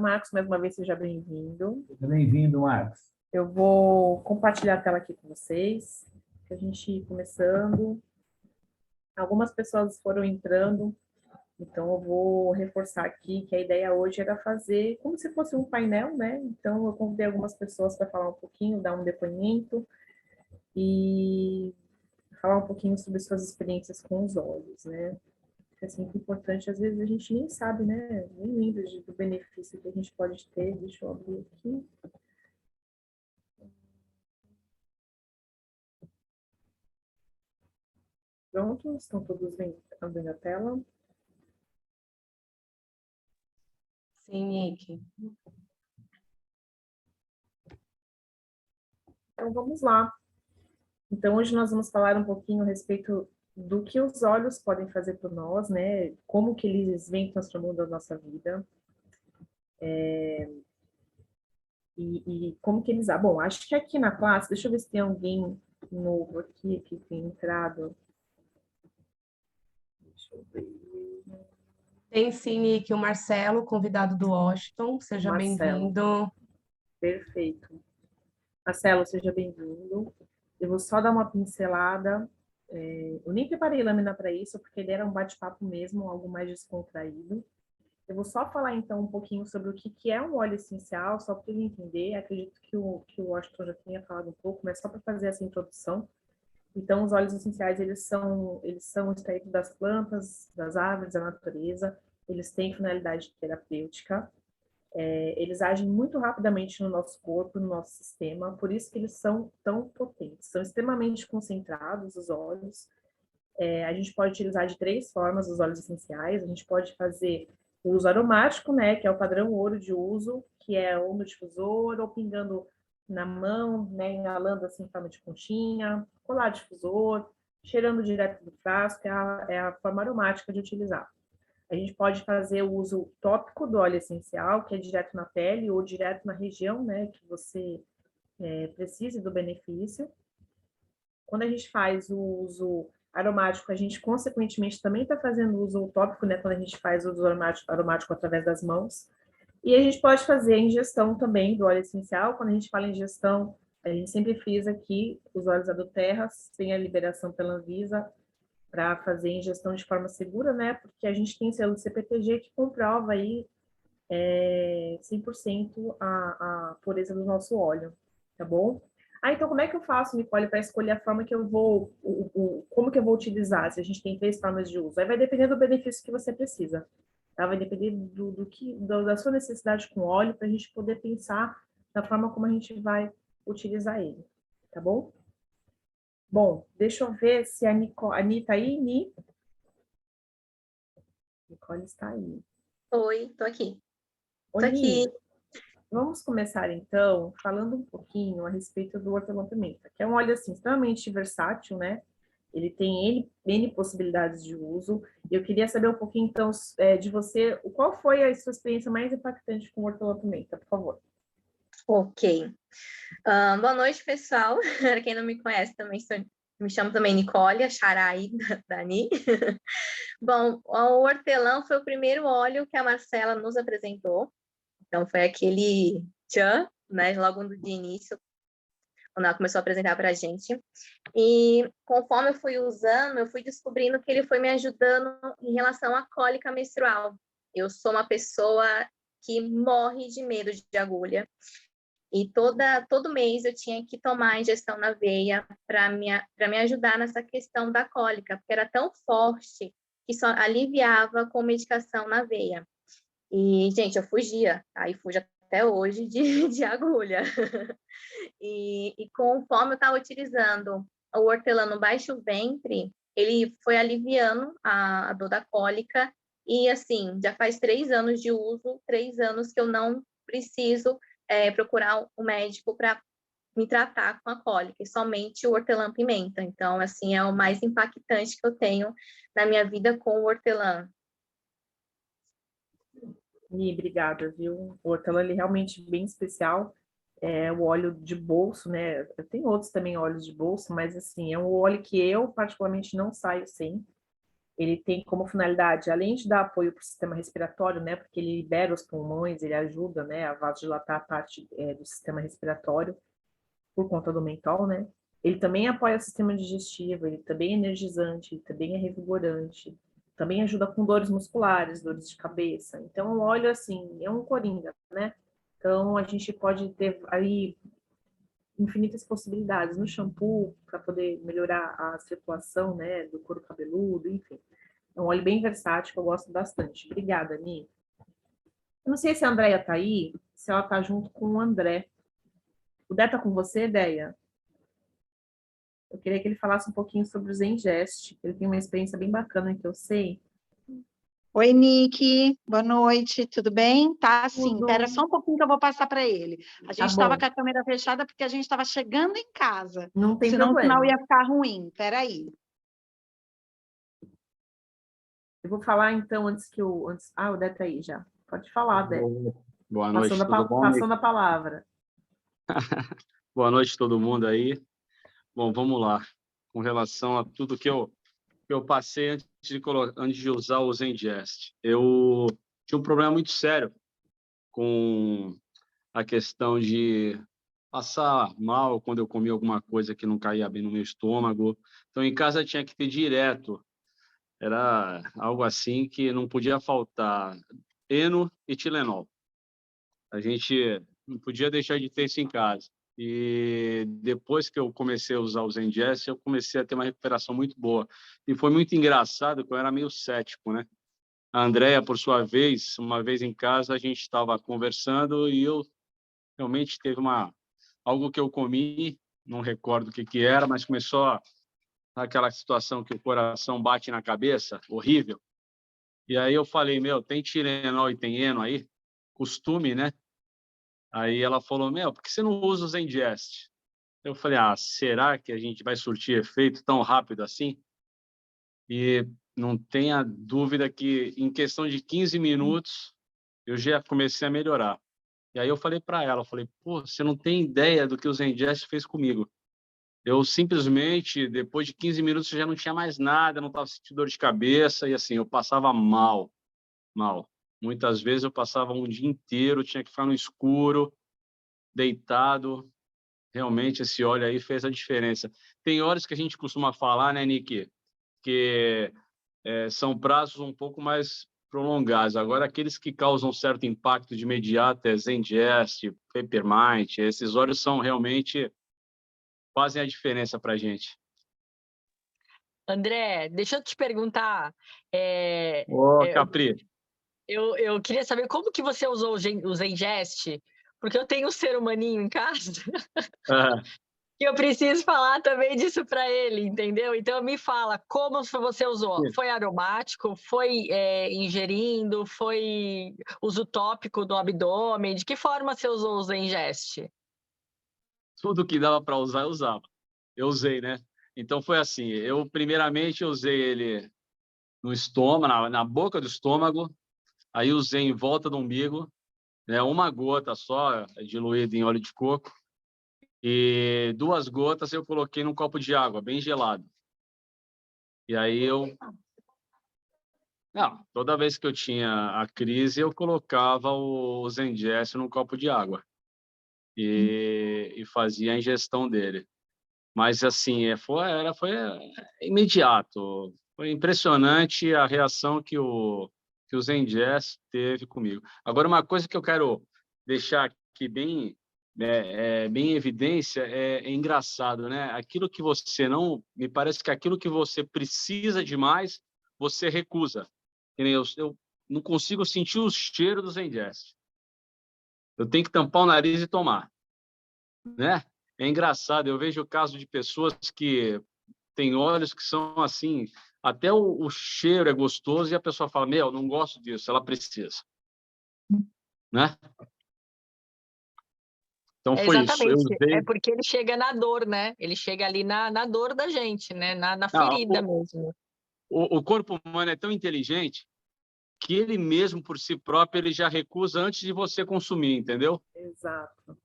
Marcos, mais uma vez, seja bem-vindo. Bem-vindo, Marcos. Eu vou compartilhar a tela aqui com vocês, para a gente ir começando. Algumas pessoas foram entrando, então eu vou reforçar aqui que a ideia hoje era fazer como se fosse um painel, né? Então eu convidei algumas pessoas para falar um pouquinho, dar um depoimento e falar um pouquinho sobre suas experiências com os olhos, né? É sempre importante, às vezes a gente nem sabe, né? Nem lembra do benefício que a gente pode ter. Deixa eu abrir aqui. Pronto, estão todos vendo a tela? Sim, Nick. Então, vamos lá. Então, hoje nós vamos falar um pouquinho a respeito do que os olhos podem fazer por nós, né? Como que eles vêm transformando a nossa vida. E como que eles... bom, acho que aqui na classe, deixa eu ver se tem alguém novo aqui que tem entrado. Deixa eu ver. Tem sim, Nick, o Marcelo, convidado do Washington. Seja Marcelo. bem-vindo. Perfeito. Marcelo, seja bem-vindo. Eu vou só dar uma pincelada. Eu nem preparei lâmina para isso, porque ele era um bate-papo mesmo, algo mais descontraído. Eu vou só falar, então, um pouquinho sobre o que é um óleo essencial, só para ele entender. Acredito que o Washington já tenha falado um pouco, mas só para fazer essa introdução. Então, os óleos essenciais, eles são extraídos das plantas, das árvores, da natureza. Eles têm finalidade terapêutica. Eles agem muito rapidamente no nosso corpo, no nosso sistema, por isso que eles são tão potentes. São extremamente concentrados, os óleos. A gente pode utilizar de 3 formas os óleos essenciais. A gente pode fazer o uso aromático, né, que é o padrão ouro de uso, que é ou no difusor, ou pingando na mão, né, inalando assim em forma de conchinha, colar difusor, cheirando direto do frasco, é a forma aromática de utilizar. A gente pode fazer o uso tópico do óleo essencial, que é direto na pele ou direto na região, né, que você precise do benefício. Quando a gente faz o uso aromático, a gente consequentemente também está fazendo o uso tópico, né, quando a gente faz o uso aromático através das mãos. E a gente pode fazer a ingestão também do óleo essencial. Quando a gente fala em ingestão, a gente sempre frisa que os óleos Adoterras têm a liberação pela Anvisa para fazer ingestão de forma segura, né? Porque a gente tem selo de CPTG que comprova aí 100% a pureza do nosso óleo, tá bom? Então como é que eu faço, Nicole, para escolher a forma que eu vou, como que eu vou utilizar? Se a gente tem 3 formas de uso, aí vai depender do benefício que você precisa, tá? Vai depender da sua necessidade com óleo, para a gente poder pensar da forma como a gente vai utilizar ele, tá bom? Bom, deixa eu ver se a Nicole tá aí, Nicole está aí. Oi, tô aqui. Ô, Tô aqui. Vamos começar, então, falando um pouquinho a respeito do hortelã-pimenta, que é um óleo, assim, extremamente versátil, né? Ele tem N possibilidades de uso. Eu queria saber um pouquinho, então, de você, qual foi a sua experiência mais impactante com o hortelã-pimenta, por favor? Ok. Boa noite, pessoal. Para quem não me conhece, me chamo também Nicole, a xará aí da Dani. Bom, o hortelã foi o primeiro óleo que a Marcela nos apresentou. Então, foi aquele tchan, né? Logo de início, quando ela começou a apresentar para a gente. E conforme eu fui usando, eu fui descobrindo que ele foi me ajudando em relação à cólica menstrual. Eu sou uma pessoa que morre de medo de agulha. E todo mês eu tinha que tomar injeção na veia para me ajudar nessa questão da cólica, porque era tão forte que só aliviava com medicação na veia. E, gente, eu fugia, aí fujo até hoje de agulha. E conforme eu estava utilizando o hortelã no baixo ventre, ele foi aliviando a dor da cólica. E, assim, já faz 3 anos de uso, 3 anos que eu não preciso procurar um médico para me tratar com a cólica, e somente o hortelã-pimenta. Então, assim, é o mais impactante que eu tenho na minha vida com o hortelã. Obrigada, viu? O hortelã, ele é realmente bem especial. É o óleo de bolso, né? Eu tenho outros também óleos de bolso, mas, assim, é um óleo que eu, particularmente, não saio sem. Ele tem como finalidade, além de dar apoio para o sistema respiratório, né, porque ele libera os pulmões, ele ajuda, né, a vasodilatar a parte do sistema respiratório por conta do mentol, né? Ele também apoia o sistema digestivo, ele também é energizante, ele também é revigorante, também ajuda com dores musculares, dores de cabeça. Então, o óleo, assim, é um coringa, né? Então, a gente pode ter aí infinitas possibilidades no shampoo para poder melhorar a circulação, né, do couro cabeludo, enfim. É um óleo bem versátil que eu gosto bastante. Obrigada, Ani. Eu não sei se a Andréia está aí, se ela está junto com o André. O Dé está com você, Déia? Eu queria que ele falasse um pouquinho sobre o Zengest. Ele tem uma experiência bem bacana que eu sei. Oi, Nick. Boa noite. Tudo bem? Tá, sim. Espera Tudo. só um pouquinho que eu vou passar para ele. A Tá gente estava bom, com a câmera fechada porque a gente estava chegando em casa. não tem Senão o sinal problema. ia ficar ruim. Espera aí. Eu vou falar então antes que o. Ah, o Dé tá aí já. Pode falar, Dé. Boa noite, tudo bom, Nick? Passando a palavra. Boa noite, todo mundo aí. Bom, vamos lá. Com relação a tudo que eu passei antes de usar o Zengest. Eu tinha um problema muito sério com a questão de passar mal quando eu comia alguma coisa que não caía bem no meu estômago. Então, em casa tinha que ter direto. Era algo assim que não podia faltar Eno e Tilenol. A gente não podia deixar de ter isso em casa. E depois que eu comecei a usar o Zengest, eu comecei a ter uma recuperação muito boa. E foi muito engraçado, que eu era meio cético, né? A Andrea, por sua vez, uma vez em casa, a gente estava conversando e eu realmente teve algo que eu comi, não recordo o que que era, mas começou aquela situação que o coração bate na cabeça, horrível. E aí eu falei, meu, tem Tilenol e tem Eno aí? Costume, né? Aí ela falou, meu, por que você não usa o Zengest? Eu falei, será que a gente vai surtir efeito tão rápido assim? E não tenha dúvida que em questão de 15 minutos eu já comecei a melhorar. E aí eu falei para ela, eu falei, pô, você não tem ideia do que o Zengest fez comigo. Eu simplesmente, depois de 15 minutos, eu já não tinha mais nada, não estava sentindo dor de cabeça e assim, eu passava mal, mal. Muitas vezes eu passava um dia inteiro, tinha que ficar no escuro, deitado. Realmente, esse óleo aí fez a diferença. Tem horas que a gente costuma falar, né, Nick, que são prazos um pouco mais prolongados. Agora, aqueles que causam certo impacto de imediato é Zengest, Peppermint, esses óleos são realmente fazem a diferença para a gente. André, deixa eu te perguntar. Ô, Capri. Eu queria saber como que você usou o Zengest, porque eu tenho um ser humaninho em casa e eu preciso falar também disso para ele, entendeu? Então me fala, como você usou? Sim. Foi aromático? Foi ingerindo? Foi uso tópico do abdômen? De que forma você usou o Zengest? Tudo que dava para usar, eu usava. Eu usei, né? Então foi assim, eu primeiramente usei ele no estômago, na boca do estômago, aí usei em volta do umbigo, né, uma gota só, diluída em óleo de coco, e 2 gotas eu coloquei num copo de água, bem gelado. E aí toda vez que eu tinha a crise, eu colocava o Zengest num copo de água e fazia a ingestão dele. Mas, assim, foi imediato. Foi impressionante a reação que o Zengest teve comigo. Agora, uma coisa que eu quero deixar aqui bem, bem em evidência é engraçado, né? Aquilo que você não... Me parece que aquilo que você precisa demais, você recusa. Que nem eu não consigo sentir o cheiro do Zengest. Eu tenho que tampar o nariz e tomar, né? É engraçado, eu vejo o caso de pessoas que têm óleos que são assim, até o cheiro é gostoso e a pessoa fala, meu, não gosto disso, ela precisa, né? Então foi isso, eu Exatamente, é usei... porque ele chega na dor, né? Ele chega ali na dor da gente, né? Na Não, ferida mesmo. o corpo humano é tão inteligente que ele mesmo, por si próprio, ele já recusa antes de você consumir, entendeu? Exato.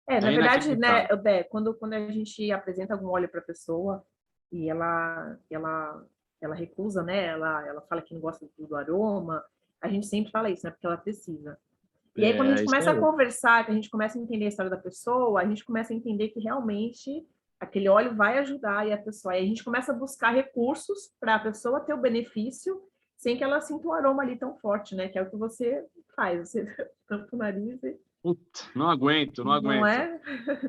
É Na verdade, né, inacreditável. Bé, quando a gente apresenta algum óleo para a pessoa e ela ela recusa, né? Ela fala que não gosta do aroma. A gente sempre fala isso, né? Porque ela precisa. E aí, quando a gente começa a conversar, que a gente começa a entender a história da pessoa, a gente começa a entender que realmente aquele óleo vai ajudar a pessoa. Aí a gente começa a buscar recursos para a pessoa ter o benefício sem que ela sinta o aroma ali tão forte, né? Que é o que você faz, você tampa o nariz e... Puta, não aguento. Não é?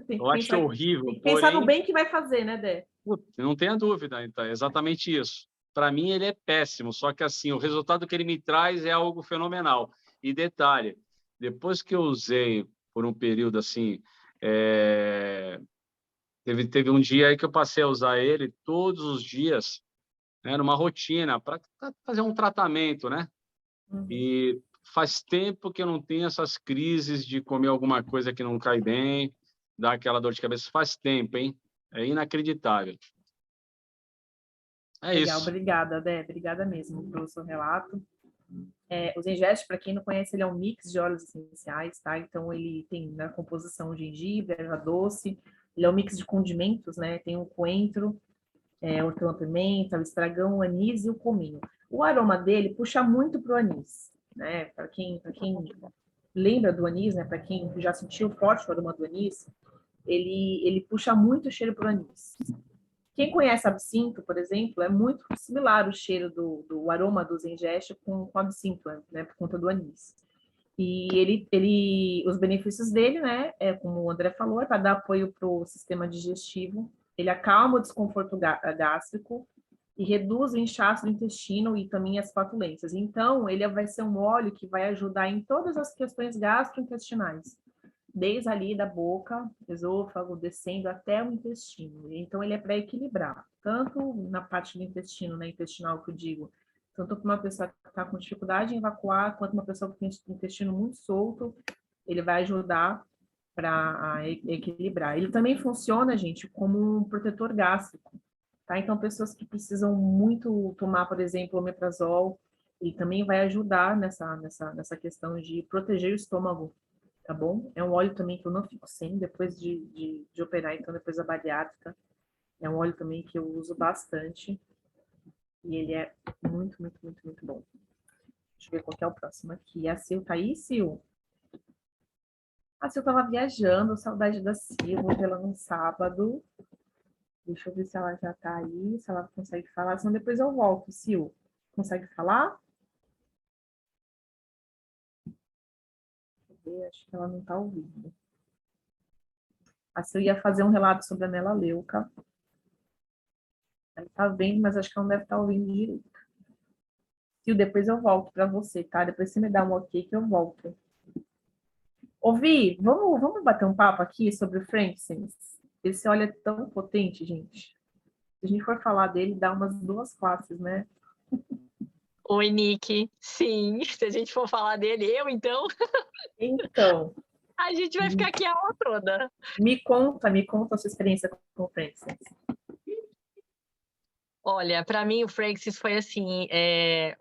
Tem que Eu acho pensar, horrível, tem que pensar no porém... bem que vai fazer, né, Dé? Puta, não tenha dúvida, então, é exatamente isso. Para mim, ele é péssimo, só que assim, o resultado que ele me traz é algo fenomenal. E detalhe, depois que eu usei por um período assim, teve um dia aí que eu passei a usar ele todos os dias, né, numa rotina, para fazer um tratamento, né? Uhum. E faz tempo que eu não tenho essas crises de comer alguma coisa que não cai bem, dar aquela dor de cabeça. Faz tempo, hein? É inacreditável. É Legal, isso. obrigada, Dé. Obrigada mesmo pelo seu relato. O Zengeste, para quem não conhece, ele é um mix de óleos essenciais, tá? Então, ele tem na composição o gengibre, erva doce, ele é um mix de condimentos, né? Tem o coentro, hortelã-pimenta, o estragão, o anis e o cominho. O aroma dele puxa muito pro anis, né? Para quem lembra do anis, né? Para quem já sentiu forte o aroma do anis, ele puxa muito o cheiro pro anis. Quem conhece absinto, por exemplo, é muito similar o cheiro do aroma do Zengeste com absinto, né, por conta do anis. E os benefícios dele, né, como o André falou, é para dar apoio para o sistema digestivo, ele acalma o desconforto gástrico e reduz o inchaço do intestino e também as flatulências. Então, ele vai ser um óleo que vai ajudar em todas as questões gastrointestinais, desde ali da boca, esôfago, descendo até o intestino. Então, ele é para equilibrar, tanto na parte do intestino, né, intestinal que eu digo, tanto para uma pessoa que está com dificuldade em evacuar, quanto uma pessoa que tem o intestino muito solto, ele vai ajudar para equilibrar. Ele também funciona, gente, como um protetor gástrico, tá? Então, pessoas que precisam muito tomar, por exemplo, omeprazol, ele também vai ajudar nessa questão de proteger o estômago, tá bom? É um óleo também que eu não fico sem depois de operar, então depois da bariátrica. É um óleo também que eu uso bastante. E ele é muito, muito, muito, muito bom. Deixa eu ver qual que é o próximo aqui. A Sil tá aí, Sil? A Sil tava viajando, saudade da Sil, vou ver ela no sábado. Deixa eu ver se ela já tá aí, se ela consegue falar, senão depois eu volto. Sil, consegue falar? Acho que ela não tá ouvindo. A Sil ia fazer um relato sobre a melaleuca. Ela tá vendo, mas acho que ela não deve estar ouvindo direito. Sil, depois eu volto para você, tá? Depois você me dá um ok que eu volto. Ouvi, vamos bater um papo aqui sobre o frankincense? Esse óleo é tão potente, gente. Se a gente for falar dele, dá umas 2 classes, né? Oi, Nick. Sim, se a gente for falar dele, eu então, Então, a gente vai ficar aqui a aula toda. me conta a sua experiência com o frankincense. Olha, para mim o frankincense foi assim,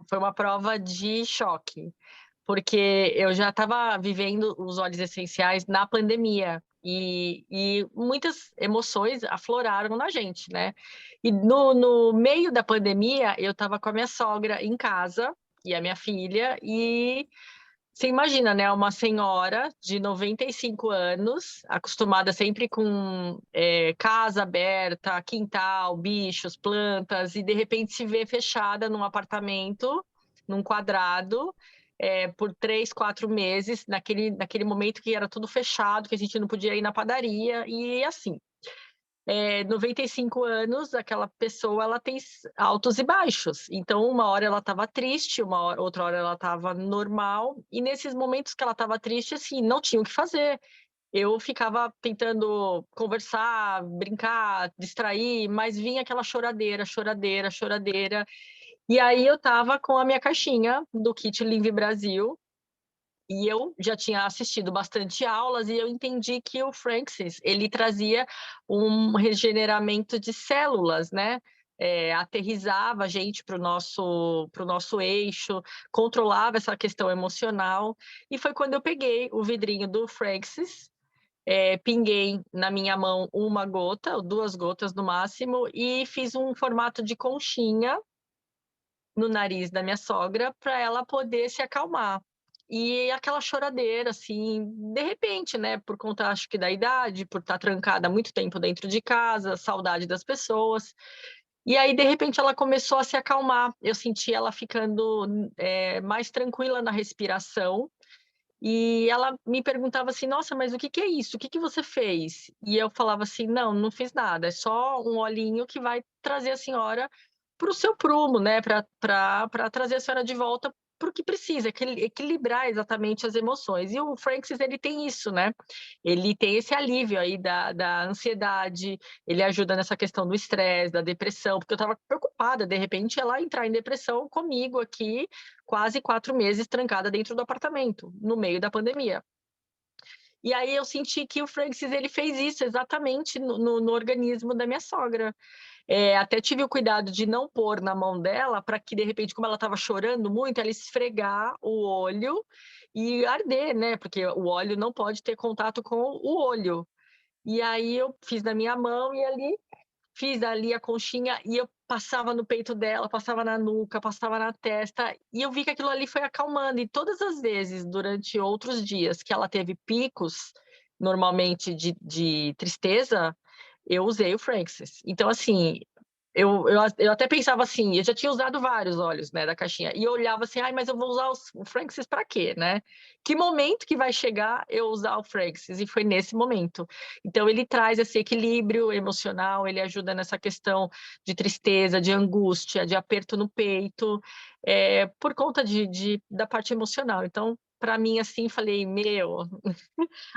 foi uma prova de choque, porque eu já estava vivendo os óleos essenciais na pandemia e muitas emoções afloraram na gente, né? E no meio da pandemia, eu estava com a minha sogra em casa e a minha filha, e você imagina, né? Uma senhora de 95 anos, acostumada sempre com casa aberta, quintal, bichos, plantas, e de repente se vê fechada num apartamento, num quadrado, por 3, 4 meses, naquele momento que era tudo fechado, que a gente não podia ir na padaria, e assim. 95 anos, aquela pessoa ela tem altos e baixos. Então, uma hora ela estava triste, outra hora ela estava normal. E nesses momentos que ela estava triste, assim, não tinha o que fazer. Eu ficava tentando conversar, brincar, distrair, mas vinha aquela choradeira, choradeira, choradeira. E aí eu estava com a minha caixinha do Kit Live Brasil. E eu já tinha assistido bastante aulas e eu entendi que o frankincense, ele trazia um regeneramento de células, né? Aterrissava a gente para o nosso eixo, controlava essa questão emocional. E foi quando eu peguei o vidrinho do frankincense, pinguei na minha mão 1 gota, ou 2 gotas no máximo, e fiz um formato de conchinha, no nariz da minha sogra para ela poder se acalmar. E aquela choradeira, assim, de repente, né? Por conta, acho que da idade, por estar trancada há muito tempo dentro de casa, saudade das pessoas. E aí, de repente, ela começou a se acalmar. Eu senti ela ficando mais tranquila na respiração. E ela me perguntava assim, nossa, mas o que que é isso? O que que você fez? E eu falava assim, não, não fiz nada, é só um olhinho que vai trazer a senhora para o seu prumo, né? Para trazer a senhora de volta para o que precisa, equilibrar exatamente as emoções. E o Francis, ele tem isso, né? Ele tem esse alívio aí da ansiedade, ele ajuda nessa questão do estresse, da depressão, porque eu estava preocupada, de repente, ela entrar em depressão comigo aqui, quase 4 meses trancada dentro do apartamento, no meio da pandemia. E aí eu senti que o Francis, ele fez isso exatamente no organismo da minha sogra. Até tive o cuidado de não pôr na mão dela, para que, de repente, como ela estava chorando muito, ela esfregar o olho e arder, né? Porque o óleo não pode ter contato com o olho. E aí eu fiz na minha mão e ali fiz ali a conchinha e eu passava no peito dela, passava na nuca, passava na testa, e eu vi que aquilo ali foi acalmando. E todas as vezes, durante outros dias, que ela teve picos, normalmente de tristeza, eu usei o Francis. Então, assim, eu até pensava assim, eu já tinha usado vários óleos, né, da caixinha, e eu olhava assim, ai, mas eu vou usar o Francis para quê, né? Que momento que vai chegar eu usar o Francis? E foi nesse momento. Então, ele traz esse equilíbrio emocional, ele ajuda nessa questão de tristeza, de angústia, de aperto no peito, por conta da parte emocional. Então, para mim, assim, falei, meu,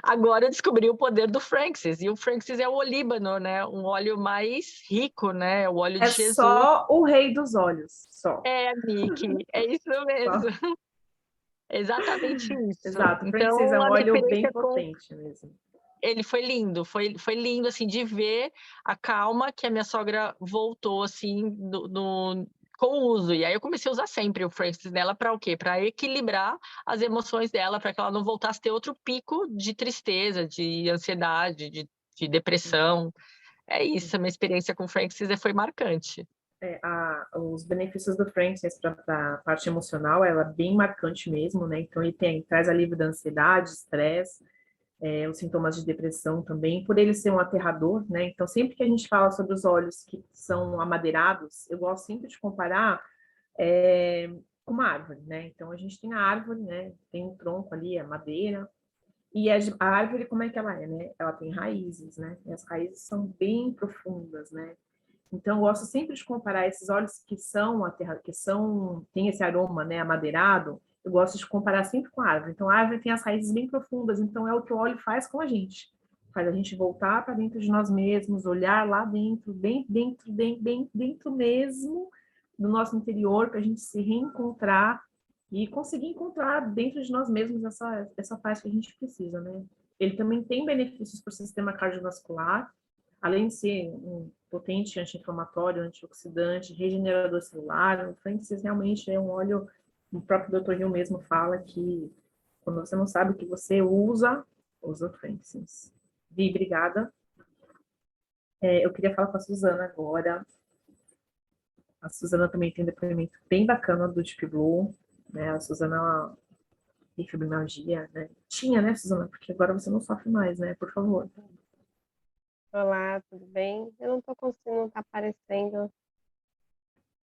agora eu descobri o poder do Francis, e o Francis é o olíbano, né? Um óleo mais rico, né? O óleo de É Jesus. só o rei dos olhos, só. Nick, é isso mesmo. Só. Exatamente isso. Exato, o Francis é Então, um a minha óleo bem experiência com potente mesmo. ele foi lindo, foi lindo, assim, de ver a calma que a minha sogra voltou, assim, com o uso. E aí eu comecei a usar sempre o Francis dela para o quê? Para equilibrar as emoções dela, para que ela não voltasse a ter outro pico de tristeza, de ansiedade, de depressão. É isso, a minha experiência com o Francis foi marcante. Os benefícios do Francis para a parte emocional, ela é bem marcante mesmo, né? Então, ele traz alívio da ansiedade, estresse, os sintomas de depressão também, por ele ser um aterrador, né? Então, sempre que a gente fala sobre os óleos que são amadeirados, eu gosto sempre de comparar com uma árvore, né? Então, a gente tem a árvore, né? Tem um tronco ali, a madeira, e a árvore, como é que ela é, né? Ela tem raízes, né? E as raízes são bem profundas, né? Então, eu gosto sempre de comparar esses óleos tem esse aroma, né, amadeirado, eu gosto de comparar sempre com a árvore. Então, a árvore tem as raízes bem profundas, então é o que o óleo faz com a gente. Faz a gente voltar para dentro de nós mesmos, olhar lá dentro, bem dentro mesmo do nosso interior, para a gente se reencontrar e conseguir encontrar dentro de nós mesmos essa paz que a gente precisa, né? Ele também tem benefícios para o sistema cardiovascular, além de ser um potente anti-inflamatório, antioxidante, regenerador celular, o Francis realmente é um óleo, o próprio Dr. Hill mesmo fala que quando você não sabe o que você usa o Francis. Vi, obrigada. Eu queria falar com a Suzana agora. A Suzana também tem um depoimento bem bacana do Deep Blue, né? A Suzana tem fibromialgia, né? Tinha, né, Suzana? Porque agora você não sofre mais, né? Por favor. Olá, tudo bem? Eu não estou conseguindo, não está aparecendo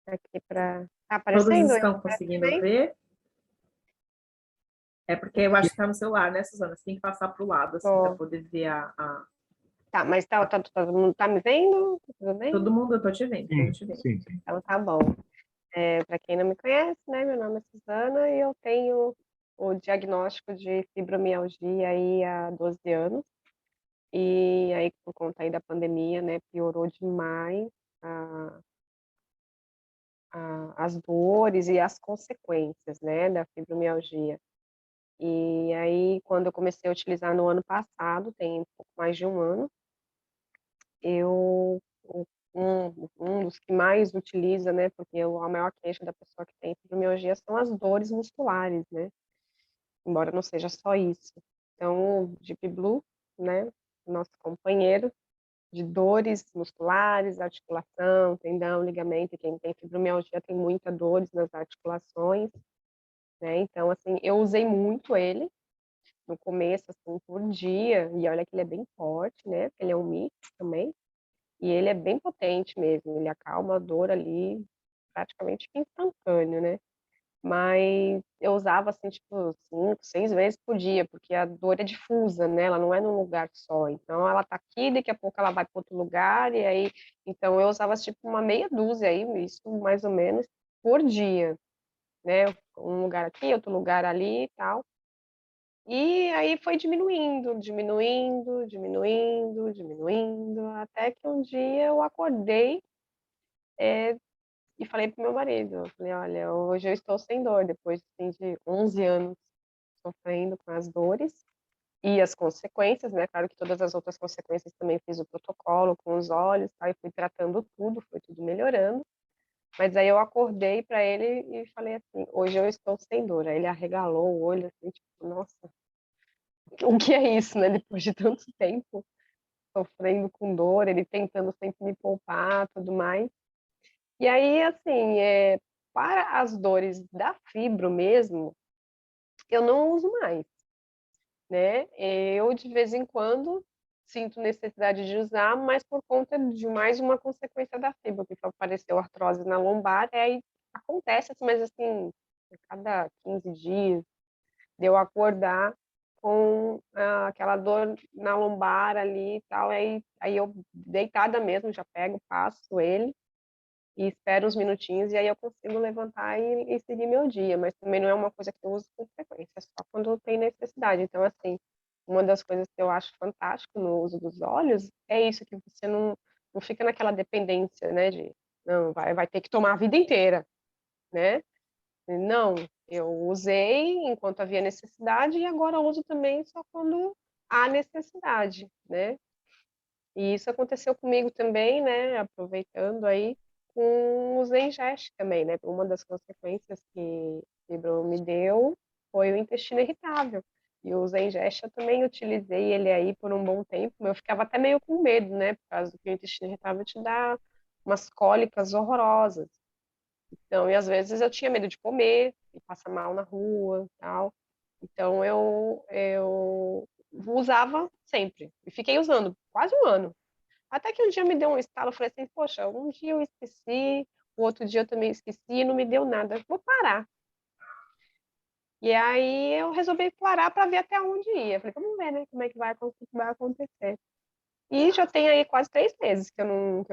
aqui para. Tá Todos aparecendo? estão conseguindo ver? É porque eu acho que está no celular, né, Suzana? Você tem que passar para o lado, assim, para poder ver Tá, mas todo mundo está me vendo? Tudo bem? Todo mundo, eu estou te vendo. Sim. Então tá bom. Para quem não me conhece, né, meu nome é Suzana e eu tenho o diagnóstico de fibromialgia aí há 12 anos. E aí, por conta aí da pandemia, né, piorou demais as dores e as consequências, né, da fibromialgia. E aí, quando eu comecei a utilizar no ano passado, tem um pouco mais de um ano, um dos que mais utiliza, né, porque a maior queixa da pessoa que tem fibromialgia são as dores musculares, né, embora não seja só isso. Então, o Deep Blue, né, nosso companheiro, de dores musculares, articulação, tendão, ligamento, e quem tem fibromialgia tem muita dores nas articulações, né? Então, assim, eu usei muito ele no começo, assim, por dia, e olha que ele é bem forte, né? Porque ele é um mix também, e ele é bem potente mesmo, ele acalma a dor ali praticamente instantâneo, né? Mas eu usava, assim, tipo, 5, 6 vezes por dia, porque a dor é difusa, né, ela não é num lugar só. Então ela tá aqui, daqui a pouco ela vai para outro lugar, e aí então eu usava, tipo, uma meia dúzia aí, isso mais ou menos, por dia, né, um lugar aqui, outro lugar ali e tal. E aí foi diminuindo, diminuindo, diminuindo, diminuindo, até que um dia eu acordei, e falei para o meu marido, eu falei: "Olha, hoje eu estou sem dor", depois, assim, de 11 anos sofrendo com as dores e as consequências, né, claro que todas as outras consequências também fiz o protocolo com os olhos, tá, e fui tratando tudo, foi tudo melhorando, mas aí eu acordei para ele e falei assim: "Hoje eu estou sem dor", aí ele arregalou o olho, assim, tipo: "Nossa, o que é isso?", né, depois de tanto tempo sofrendo com dor, ele tentando sempre me poupar, tudo mais. E aí, assim, para as dores da fibro mesmo, eu não uso mais, né. Eu, de vez em quando, sinto necessidade de usar, mas por conta de mais uma consequência da fibra, porque apareceu artrose na lombar, e aí acontece, assim, mas assim, a cada 15 dias, de eu acordar com, aquela dor na lombar ali e tal, aí eu deitada mesmo, já pego, passo ele, e espero uns minutinhos, e aí eu consigo levantar e seguir meu dia, mas também não é uma coisa que eu uso com frequência, é só quando tem necessidade. Então, assim, uma das coisas que eu acho fantástico no uso dos óleos é isso, que você não fica naquela dependência, né, de: "Não, vai ter que tomar a vida inteira", né. Não, eu usei enquanto havia necessidade e agora eu uso também só quando há necessidade, né. E isso aconteceu comigo também, né, aproveitando aí, com o Zengest também, né, uma das consequências que fibro me deu foi o intestino irritável. E o Zengest eu também utilizei ele aí por um bom tempo, eu ficava até meio com medo, né, por causa que o intestino irritável te dá umas cólicas horrorosas. Então e às vezes eu tinha medo de comer, e passar mal na rua, tal. Então eu usava sempre, e fiquei usando quase um ano. Até que um dia me deu um estalo, eu falei assim: "Poxa, um dia eu esqueci, o outro dia eu também esqueci e não me deu nada, vou parar". E aí eu resolvi parar para ver até onde ia, falei: "Vamos ver, né, como é que o que vai acontecer". E já tem aí quase 3 meses que eu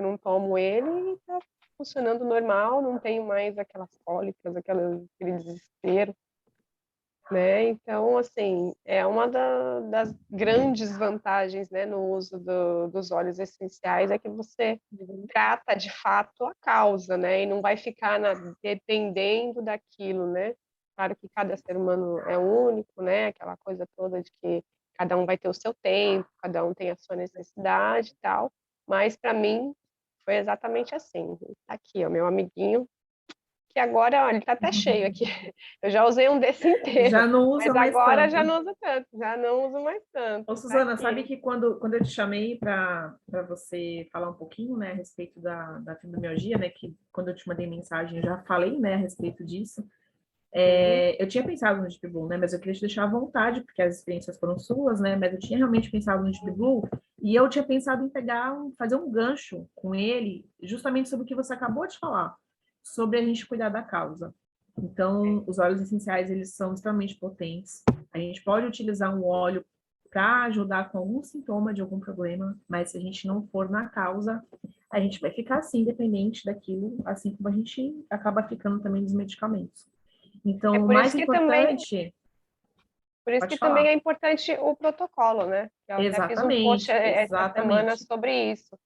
não tomo ele e tá funcionando normal, não tenho mais aquelas cólicas, aquele desespero. Né, então, assim, é uma das grandes vantagens, né, no uso dos óleos essenciais, é que você trata de fato a causa, né, e não vai ficar dependendo daquilo, né. Claro que cada ser humano é único, né, aquela coisa toda de que cada um vai ter o seu tempo, cada um tem a sua necessidade e tal, mas para mim foi exatamente assim. Tá aqui, ó, meu amiguinho que agora, olha, ele tá até cheio aqui. Eu já usei um desse inteiro, Já não usa mas mais agora tanto. já não uso tanto, já não uso mais tanto. Ô, Tá Suzana, sabe aqui. que quando eu te chamei para você falar um pouquinho, né, a respeito da fibromialgia, né, que quando eu te mandei mensagem eu já falei, né, a respeito disso, Uhum. eu tinha pensado no Deep Blue, né, mas eu queria te deixar à vontade, porque as experiências foram suas, né, mas eu tinha realmente pensado no Deep Blue e eu tinha pensado em fazer um gancho com ele, justamente sobre o que você acabou de falar, sobre a gente cuidar da causa. Então, os óleos essenciais, eles são extremamente potentes. A gente pode utilizar um óleo para ajudar com algum sintoma de algum problema, mas se a gente não for na causa, a gente vai ficar assim, dependente daquilo, assim como a gente acaba ficando também dos medicamentos. É Então, o mais importante, por isso pode que também falar. é importante o protocolo, né. Eu até fiz um post, Exatamente, essa semana exatamente. sobre isso,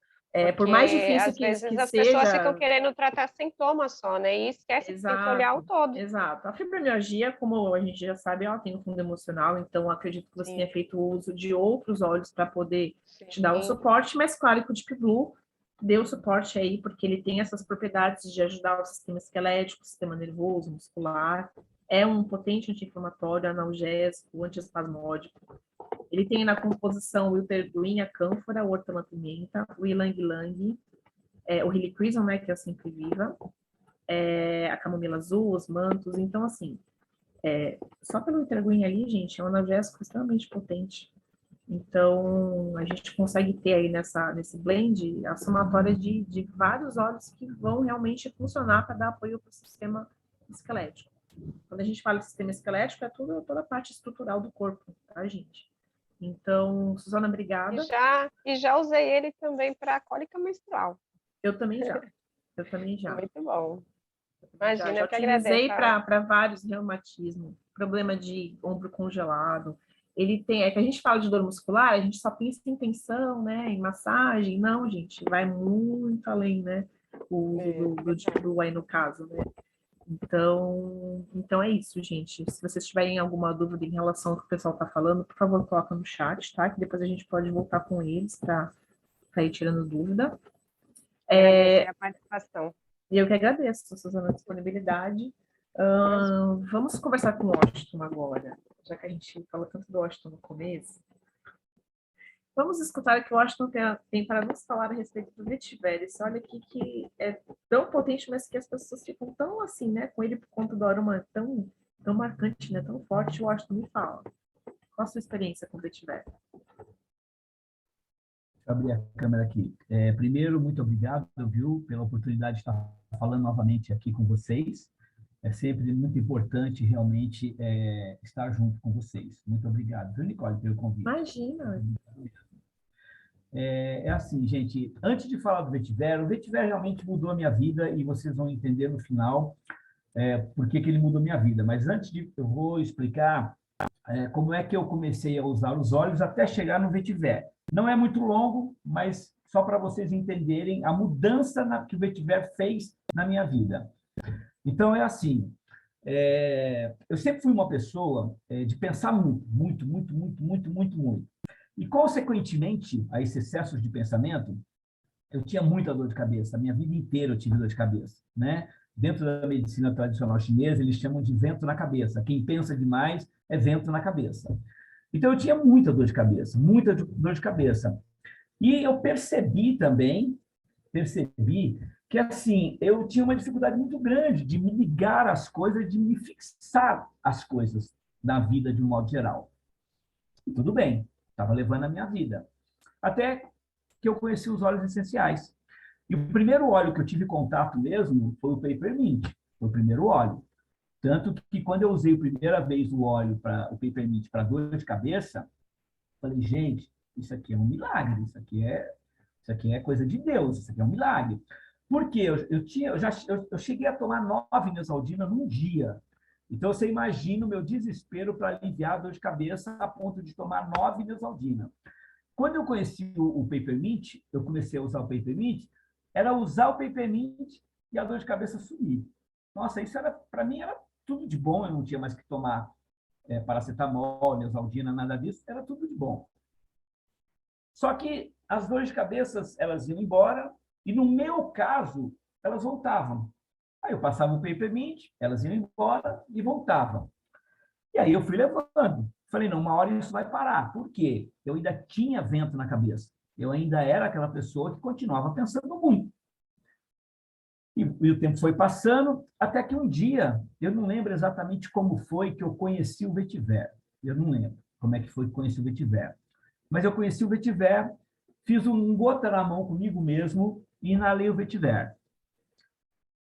Por mais porque difícil às vezes que as pessoas ficam seja, querendo tratar sintomas só, né, e esquece que tem que olhar o exato, todo. exato. A fibromialgia, como a gente já sabe, ela tem um fundo emocional, então acredito que você Sim, tenha feito uso de outros óleos para poder te dar o sim. suporte, mas claro que o Deep Blue deu suporte aí, porque ele tem essas propriedades de ajudar o sistema esquelético, o sistema nervoso, muscular, é um potente anti-inflamatório, analgésico, antiespasmódico. Ele tem na composição o Wilterduin, a cânfora, o hortelã-pimenta, o ylang-ylang, o helichrysum, né, que é o sempre viva, a camomila azul, os mantos. Então, assim, só pelo Wilterduin ali, gente, é um analgésico extremamente potente. Então, a gente consegue ter aí nesse blend a somatória de vários óleos que vão realmente funcionar para dar apoio para o sistema esquelético. Quando a gente fala de sistema esquelético, é toda a parte estrutural do corpo, tá, gente? Então, Suzana, obrigada. E já usei ele também para cólica menstrual. Eu também já. Muito bom. Imagina, já eu que agradeço. utilizei para vários reumatismos, problema de ombro congelado. Ele tem, que a gente fala de dor muscular, a gente só pensa em tensão, né, em massagem. Não, gente, vai muito além, né, do aí no caso, né. Então é isso, gente. Se vocês tiverem alguma dúvida em relação ao que o pessoal está falando, por favor, coloca no chat, tá? Que depois a gente pode voltar com eles para ir tirando dúvida. Agradecer a participação. E eu que agradeço, Suzana, a disponibilidade. Vamos conversar com o Washington agora, já que a gente falou tanto do Washington no começo. Vamos escutar o que o Washington tem para nos falar a respeito do vetiver. Esse óleo aqui que é tão potente, mas que as pessoas ficam tão assim, né, com ele por conta do aroma tão marcante, né, tão forte. O Washington me fala. Qual a sua experiência com o vetiver? Deixa eu abrir a câmera aqui. Primeiro, muito obrigado, viu, pela oportunidade de estar falando novamente aqui com vocês. É sempre muito importante, realmente, estar junto com vocês. Muito obrigado, viu, Nicole, pelo convite. Imagina! É assim, gente, antes de falar do vetiver, o vetiver realmente mudou a minha vida e vocês vão entender no final por que ele mudou a minha vida. Mas antes eu vou explicar como é que eu comecei a usar os óleos até chegar no vetiver. Não é muito longo, mas só para vocês entenderem a mudança que o vetiver fez na minha vida. Então, é assim, eu sempre fui uma pessoa de pensar muito. E, consequentemente, a esses excessos de pensamento, eu tinha muita dor de cabeça. A minha vida inteira eu tive dor de cabeça, né? Dentro da medicina tradicional chinesa, eles chamam de vento na cabeça. Quem pensa demais é vento na cabeça. Então, eu tinha muita dor de cabeça, muita dor de cabeça. E eu percebi que, assim, eu tinha uma dificuldade muito grande de me ligar às coisas, de me fixar às coisas na vida de um modo geral. E tudo bem, estava levando a minha vida. Até que eu conheci os óleos essenciais. E o primeiro óleo que eu tive contato mesmo foi o Peppermint, foi o primeiro óleo. Tanto que quando eu usei a primeira vez o Peppermint para dor de cabeça, falei, gente, isso aqui é um milagre, isso aqui é coisa de Deus, isso aqui é um milagre. Porque eu cheguei a tomar 9 Neosaldina num dia. Então, você imagina o meu desespero para aliviar a dor de cabeça a ponto de tomar 9 Neosaldina. Quando eu conheci o Peppermint, eu comecei a usar o Peppermint, era usar o Peppermint e a dor de cabeça sumir. Nossa, isso para mim era tudo de bom, eu não tinha mais que tomar paracetamol, Neosaldina, nada disso, era tudo de bom. Só que as dores de cabeça, elas iam embora, e no meu caso, elas voltavam. Aí eu passava o Peppermint, elas iam embora e voltavam. E aí eu fui levando. Falei, não, uma hora isso vai parar. Por quê? Eu ainda tinha vento na cabeça. Eu ainda era aquela pessoa que continuava pensando muito. E o tempo foi passando, até que um dia, eu não lembro exatamente como foi que eu conheci o vetiver. Eu não lembro como é que foi que conheci o vetiver. Mas eu conheci o vetiver, fiz um gota na mão comigo mesmo e inalei o vetiver.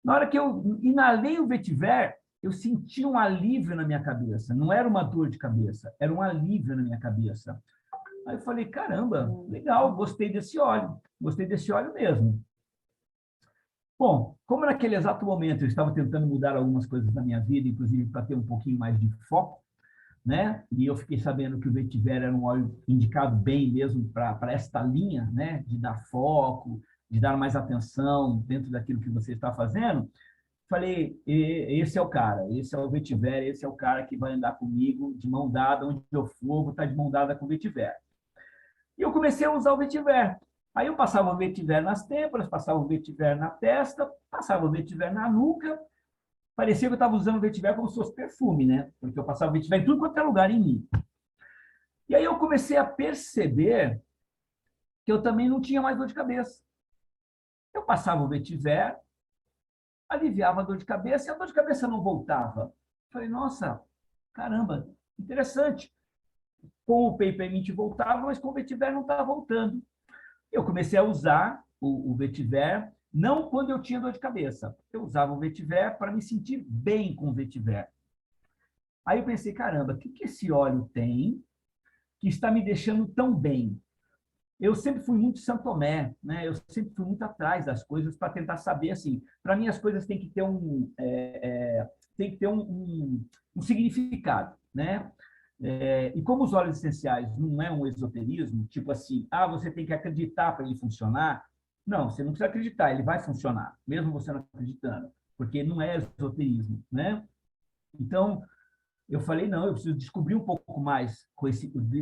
Na hora que eu inalei o vetiver, eu senti um alívio na minha cabeça. Não era uma dor de cabeça, era um alívio na minha cabeça. Aí eu falei, caramba, legal, gostei desse óleo mesmo. Bom, como naquele exato momento eu estava tentando mudar algumas coisas na minha vida, inclusive para ter um pouquinho mais de foco, né? E eu fiquei sabendo que o vetiver era um óleo indicado bem mesmo para esta linha, né? De dar foco, de dar mais atenção dentro daquilo que você está fazendo. Falei, esse é o cara, esse é o vetiver, esse é o cara que vai andar comigo de mão dada, onde eu for, vou estar de mão dada com o vetiver. E eu comecei a usar o vetiver. Aí eu passava o vetiver nas têmporas, passava o vetiver na testa, passava o vetiver na nuca. Parecia que eu estava usando o vetiver como se fosse perfume, né? Porque eu passava o vetiver em tudo quanto é lugar em mim. E aí eu comecei a perceber que eu também não tinha mais dor de cabeça. Eu passava o vetiver, aliviava a dor de cabeça e a dor de cabeça não voltava. Falei, nossa, caramba, interessante. Com o Peppermint voltava, mas com o vetiver não estava voltando. Eu comecei a usar o vetiver, não quando eu tinha dor de cabeça. Eu usava o vetiver para me sentir bem com o vetiver. Aí eu pensei, caramba, o que esse óleo tem que está me deixando tão bem? Eu sempre fui muito São Tomé, né? Eu sempre fui muito atrás das coisas para tentar saber, assim, para mim as coisas têm que ter um significado, né? E como os óleos essenciais não é um esoterismo, tipo assim, você tem que acreditar para ele funcionar. Não, você não precisa acreditar, ele vai funcionar, mesmo você não acreditando, porque não é esoterismo, né? Então, eu falei, não, eu preciso descobrir um pouco mais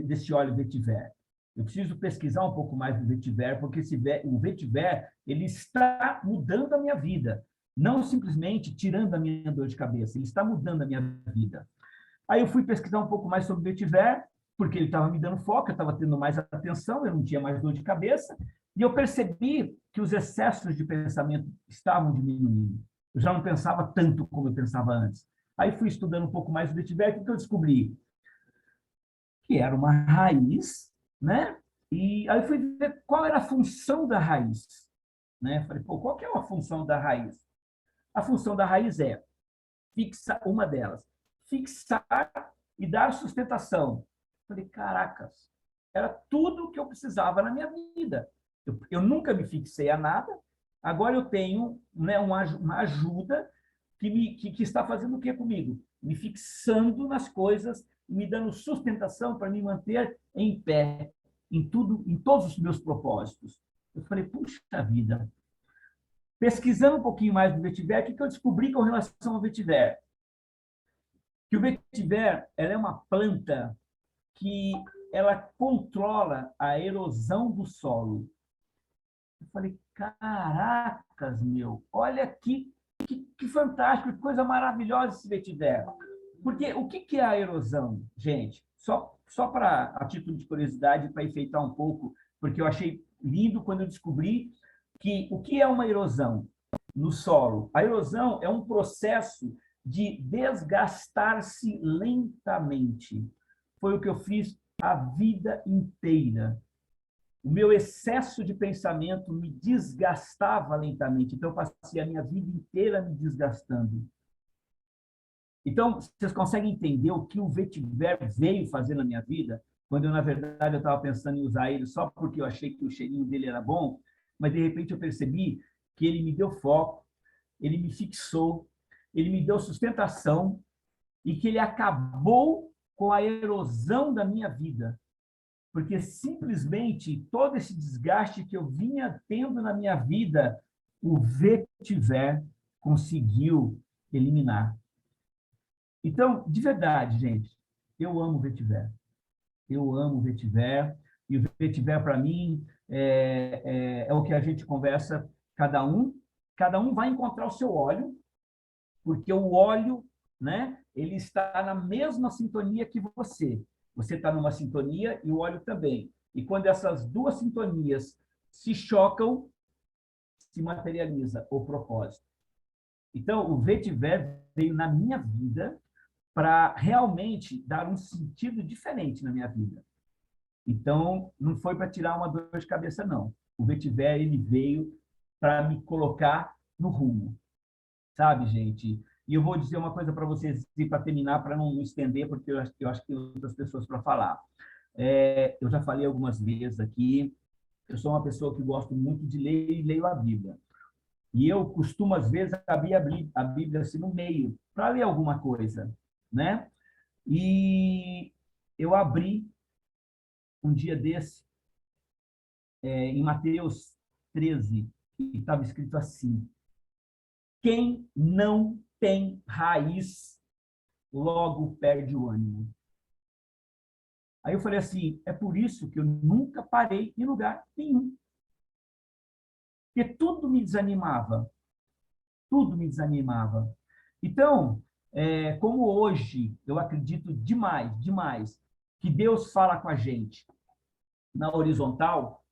desse óleo vetiver. Eu preciso pesquisar um pouco mais do vetiver, porque o vetiver ele está mudando a minha vida, não simplesmente tirando a minha dor de cabeça, ele está mudando a minha vida. Aí eu fui pesquisar um pouco mais sobre o vetiver, porque ele estava me dando foco, eu estava tendo mais atenção, eu não tinha mais dor de cabeça, e eu percebi que os excessos de pensamento estavam diminuindo. Eu já não pensava tanto como eu pensava antes. Aí fui estudando um pouco mais o vetiver, que eu descobri que era uma raiz, né? E aí fui ver qual era a função da raiz, né? Falei, qual que é a função da raiz? A função da raiz é fixar, uma delas, fixar e dar sustentação. Falei, caracas, era tudo o que eu precisava na minha vida. Eu nunca me fixei a nada, agora eu tenho, né, uma ajuda que está fazendo o que comigo? Me fixando nas coisas, me dando sustentação para me manter em pé, em todos os meus propósitos. Eu falei, puxa vida. Pesquisando um pouquinho mais do vetiver, o que eu descobri com relação ao vetiver? Que o vetiver ela é uma planta que ela controla a erosão do solo. Eu falei, caracas, meu, olha que fantástico, que coisa maravilhosa esse vetiver. Porque o que é a erosão, gente? Só para, a título de curiosidade, para enfeitar um pouco, porque eu achei lindo quando eu descobri que o que é uma erosão no solo? A erosão é um processo de desgastar-se lentamente. Foi o que eu fiz a vida inteira. O meu excesso de pensamento me desgastava lentamente. Então, eu passei a minha vida inteira me desgastando. Então, vocês conseguem entender o que o vetiver veio fazer na minha vida? Quando, na verdade, eu estava pensando em usar ele só porque eu achei que o cheirinho dele era bom, mas, de repente, eu percebi que ele me deu foco, ele me fixou, ele me deu sustentação e que ele acabou com a erosão da minha vida. Porque simplesmente todo esse desgaste que eu vinha tendo na minha vida, o vetiver conseguiu eliminar. Então, de verdade, gente, eu amo o vetiver. Eu amo o vetiver. E o vetiver, para mim, é o que a gente conversa, cada um vai encontrar o seu óleo, porque o óleo, né, ele está na mesma sintonia que você. Você está numa sintonia e o óleo também. E quando essas duas sintonias se chocam, se materializa o propósito. Então, o vetiver veio na minha vida para realmente dar um sentido diferente na minha vida. Então, não foi para tirar uma dor de cabeça, não. O vetiver, ele veio para me colocar no rumo. Sabe, gente? E eu vou dizer uma coisa para vocês, para terminar, para não estender, porque eu acho que tem outras pessoas para falar. Eu já falei algumas vezes aqui, eu sou uma pessoa que gosto muito de ler e leio a Bíblia. E eu costumo, às vezes, abrir a Bíblia assim no meio, para ler alguma coisa, né? E eu abri um dia desse, em Mateus 13, e estava escrito assim: quem não tem raiz, logo perde o ânimo. Aí eu falei assim, é por isso que eu nunca parei em lugar nenhum. Porque tudo me desanimava. Tudo me desanimava. Então, como hoje eu acredito demais que Deus fala com a gente na horizontal,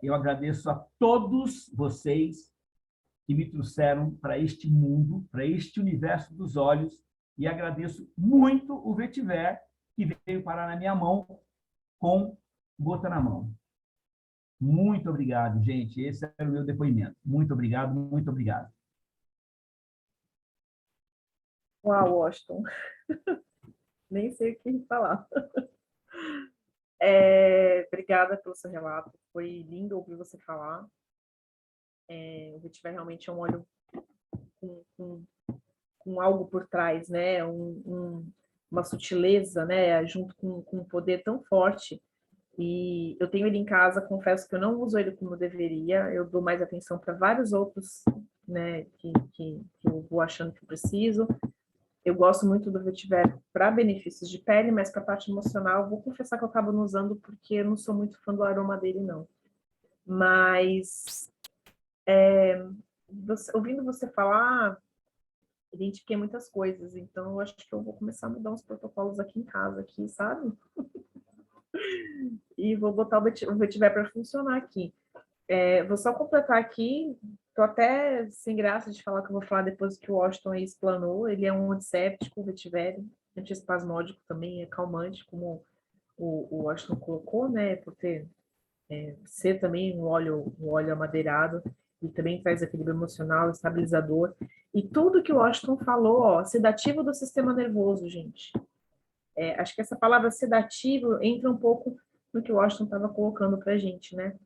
eu agradeço a todos vocês que me trouxeram para este mundo, para este universo dos olhos, e agradeço muito o Vetiver, que veio parar na minha mão com gota na mão. Muito obrigado, gente. Esse é o meu depoimento. Muito obrigado, muito obrigado. Uau, Washington. Nem sei o que falar. Obrigada pelo seu relato. Foi lindo ouvir você falar. O Vetiver realmente é um olho com algo por trás, né? Uma sutileza, né? Junto com um poder tão forte. E eu tenho ele em casa, confesso que eu não uso ele como eu deveria. Eu dou mais atenção para vários outros, né? Que eu vou achando que eu preciso. Eu gosto muito do Vetiver para benefícios de pele, mas para a parte emocional, vou confessar que eu acabo não usando porque eu não sou muito fã do aroma dele, não. Mas, ouvindo você falar, identifiquei muitas coisas, então eu acho que eu vou começar a mudar uns protocolos aqui em casa, aqui, sabe? E vou botar o Vetiver para funcionar aqui. Vou só completar aqui, estou até sem graça de falar que eu vou falar depois que o Washington aí explanou. Ele é um antisséptico, o Vetiver, antiespasmódico também, é calmante, como o Washington colocou, né? Por ser também um óleo amadeirado, e também traz equilíbrio emocional, estabilizador. E tudo que o Washington falou, ó, sedativo do sistema nervoso, gente. Acho que essa palavra sedativo entra um pouco no que o Washington estava colocando para a gente, né?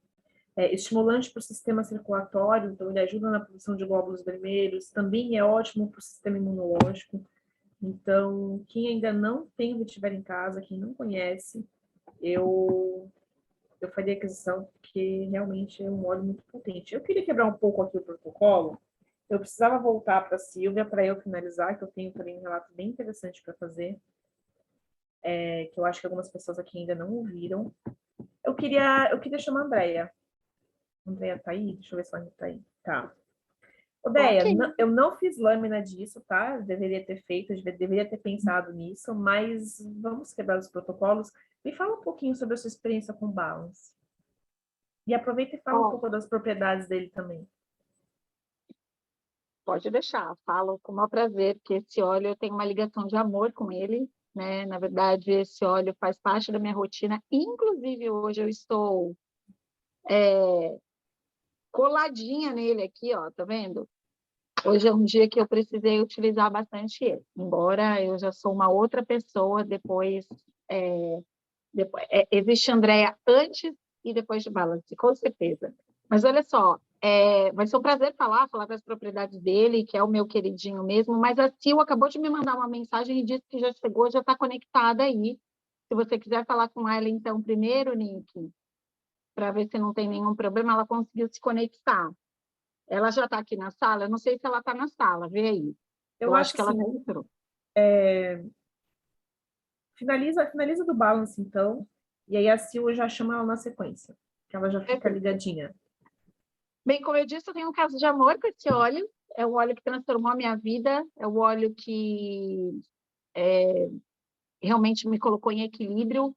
Estimulante para o sistema circulatório, então ele ajuda na produção de glóbulos vermelhos, também é ótimo para o sistema imunológico. Então, quem ainda não tem o Vetiver em casa, quem não conhece, eu faria aquisição, porque realmente é um óleo muito potente. Eu queria quebrar um pouco aqui o protocolo, eu precisava voltar para a Silvia para eu finalizar, que eu tenho também um relato bem interessante para fazer, que eu acho que algumas pessoas aqui ainda não ouviram. Eu queria chamar a Andréia. Andréia tá aí? Deixa eu ver se ela tá aí. Tá. Odéia, eu não fiz lâmina disso, tá? Eu deveria ter feito, eu deveria ter pensado nisso, mas vamos quebrar os protocolos. Me fala um pouquinho sobre a sua experiência com Balance. E aproveita e fala um pouco das propriedades dele também. Pode deixar, falo com o maior prazer, porque esse óleo eu tenho uma ligação de amor com ele, né? Na verdade, esse óleo faz parte da minha rotina, inclusive hoje eu estou coladinha nele aqui, ó, tá vendo? Hoje é um dia que eu precisei utilizar bastante ele, embora eu já sou uma outra pessoa, depois existe Andréia antes e depois de Balance, com certeza. Mas olha só, vai ser um prazer falar das propriedades dele, que é o meu queridinho mesmo, mas a Sil acabou de me mandar uma mensagem e disse que já chegou, já está conectada aí. Se você quiser falar com ela, então, primeiro, Nick, para ver se não tem nenhum problema, ela conseguiu se conectar. Ela já está aqui na sala? Eu não sei se ela está na sala, vê aí. Eu acho que ela já entrou. Finaliza do Balance, então, e aí a Sil já chama ela na sequência, que ela já fica ligadinha. Bem, como eu disse, eu tenho um caso de amor com esse óleo. É um óleo que transformou a minha vida, é um óleo que realmente me colocou em equilíbrio.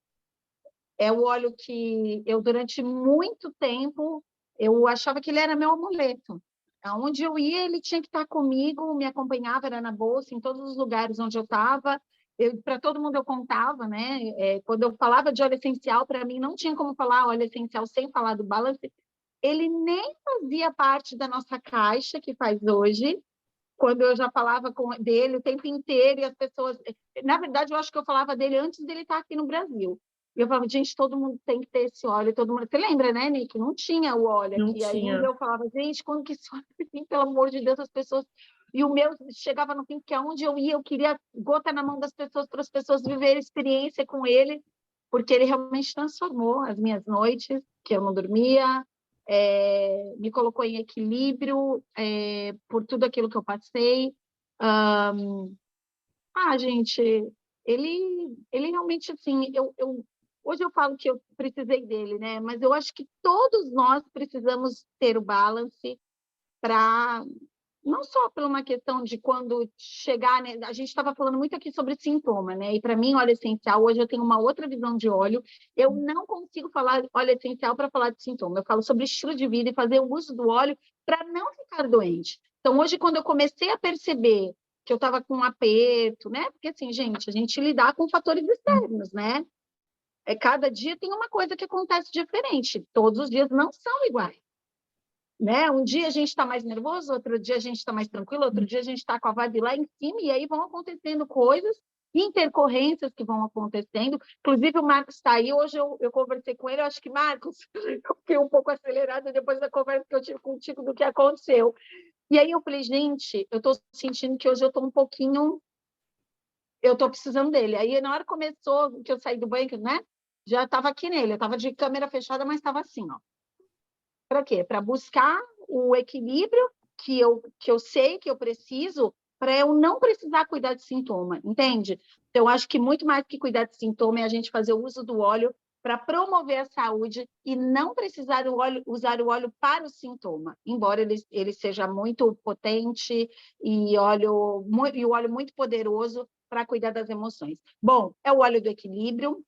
É um óleo que eu, durante muito tempo, eu achava que ele era meu amuleto. Aonde eu ia, ele tinha que estar comigo, me acompanhava, era na bolsa, em todos os lugares onde eu estava. Para todo mundo eu contava, né? Quando eu falava de óleo essencial, para mim não tinha como falar óleo essencial sem falar do Balance. Ele nem fazia parte da nossa caixa que faz hoje, quando eu já falava dele o tempo inteiro e as pessoas... Na verdade, eu acho que eu falava dele antes dele estar aqui no Brasil. E eu falava, gente, todo mundo tem que ter esse óleo, todo mundo... Você lembra, né, Nick? Não tinha o óleo Não aqui. tinha. Aí eu falava, gente, quando que esse óleo tem? Pelo amor de Deus, as pessoas... E o meu chegava no fim, que aonde eu ia, eu queria gota na mão das pessoas, para as pessoas viverem experiência com ele, porque ele realmente transformou as minhas noites, que eu não dormia, me colocou em equilíbrio por tudo aquilo que eu passei. Gente, ele realmente, assim, hoje eu falo que eu precisei dele, né? Mas eu acho que todos nós precisamos ter o Balance para, não só por uma questão de quando chegar, né? A gente estava falando muito aqui sobre sintoma, né? E para mim, óleo essencial, hoje eu tenho uma outra visão de óleo. Eu não consigo falar óleo essencial para falar de sintoma. Eu falo sobre estilo de vida e fazer o uso do óleo para não ficar doente. Então, hoje, quando eu comecei a perceber que eu estava com um aperto, né? Porque assim, gente, a gente lidar com fatores externos, né? Cada dia tem uma coisa que acontece diferente. Todos os dias não são iguais. Né? Um dia a gente está mais nervoso, outro dia a gente está mais tranquilo, outro dia a gente está com a vibe lá em cima, e aí vão acontecendo coisas, intercorrências que vão acontecendo. Inclusive, o Marcos está aí, hoje eu conversei com ele, eu acho que, Marcos, eu fiquei um pouco acelerada depois da conversa que eu tive contigo do que aconteceu. E aí eu falei, gente, eu estou sentindo que hoje eu estou um pouquinho... Eu estou precisando dele. Aí, na hora que começou, que eu saí do banho, né? Já estava aqui nele, eu estava de câmera fechada, mas estava assim, ó. Para quê? Para buscar o equilíbrio que eu sei que eu preciso para eu não precisar cuidar de sintoma, entende? Então, eu acho que muito mais que cuidar de sintoma é a gente fazer o uso do óleo para promover a saúde e não precisar usar o óleo para o sintoma, embora ele seja muito potente e o óleo muito poderoso para cuidar das emoções. Bom, é o óleo do equilíbrio.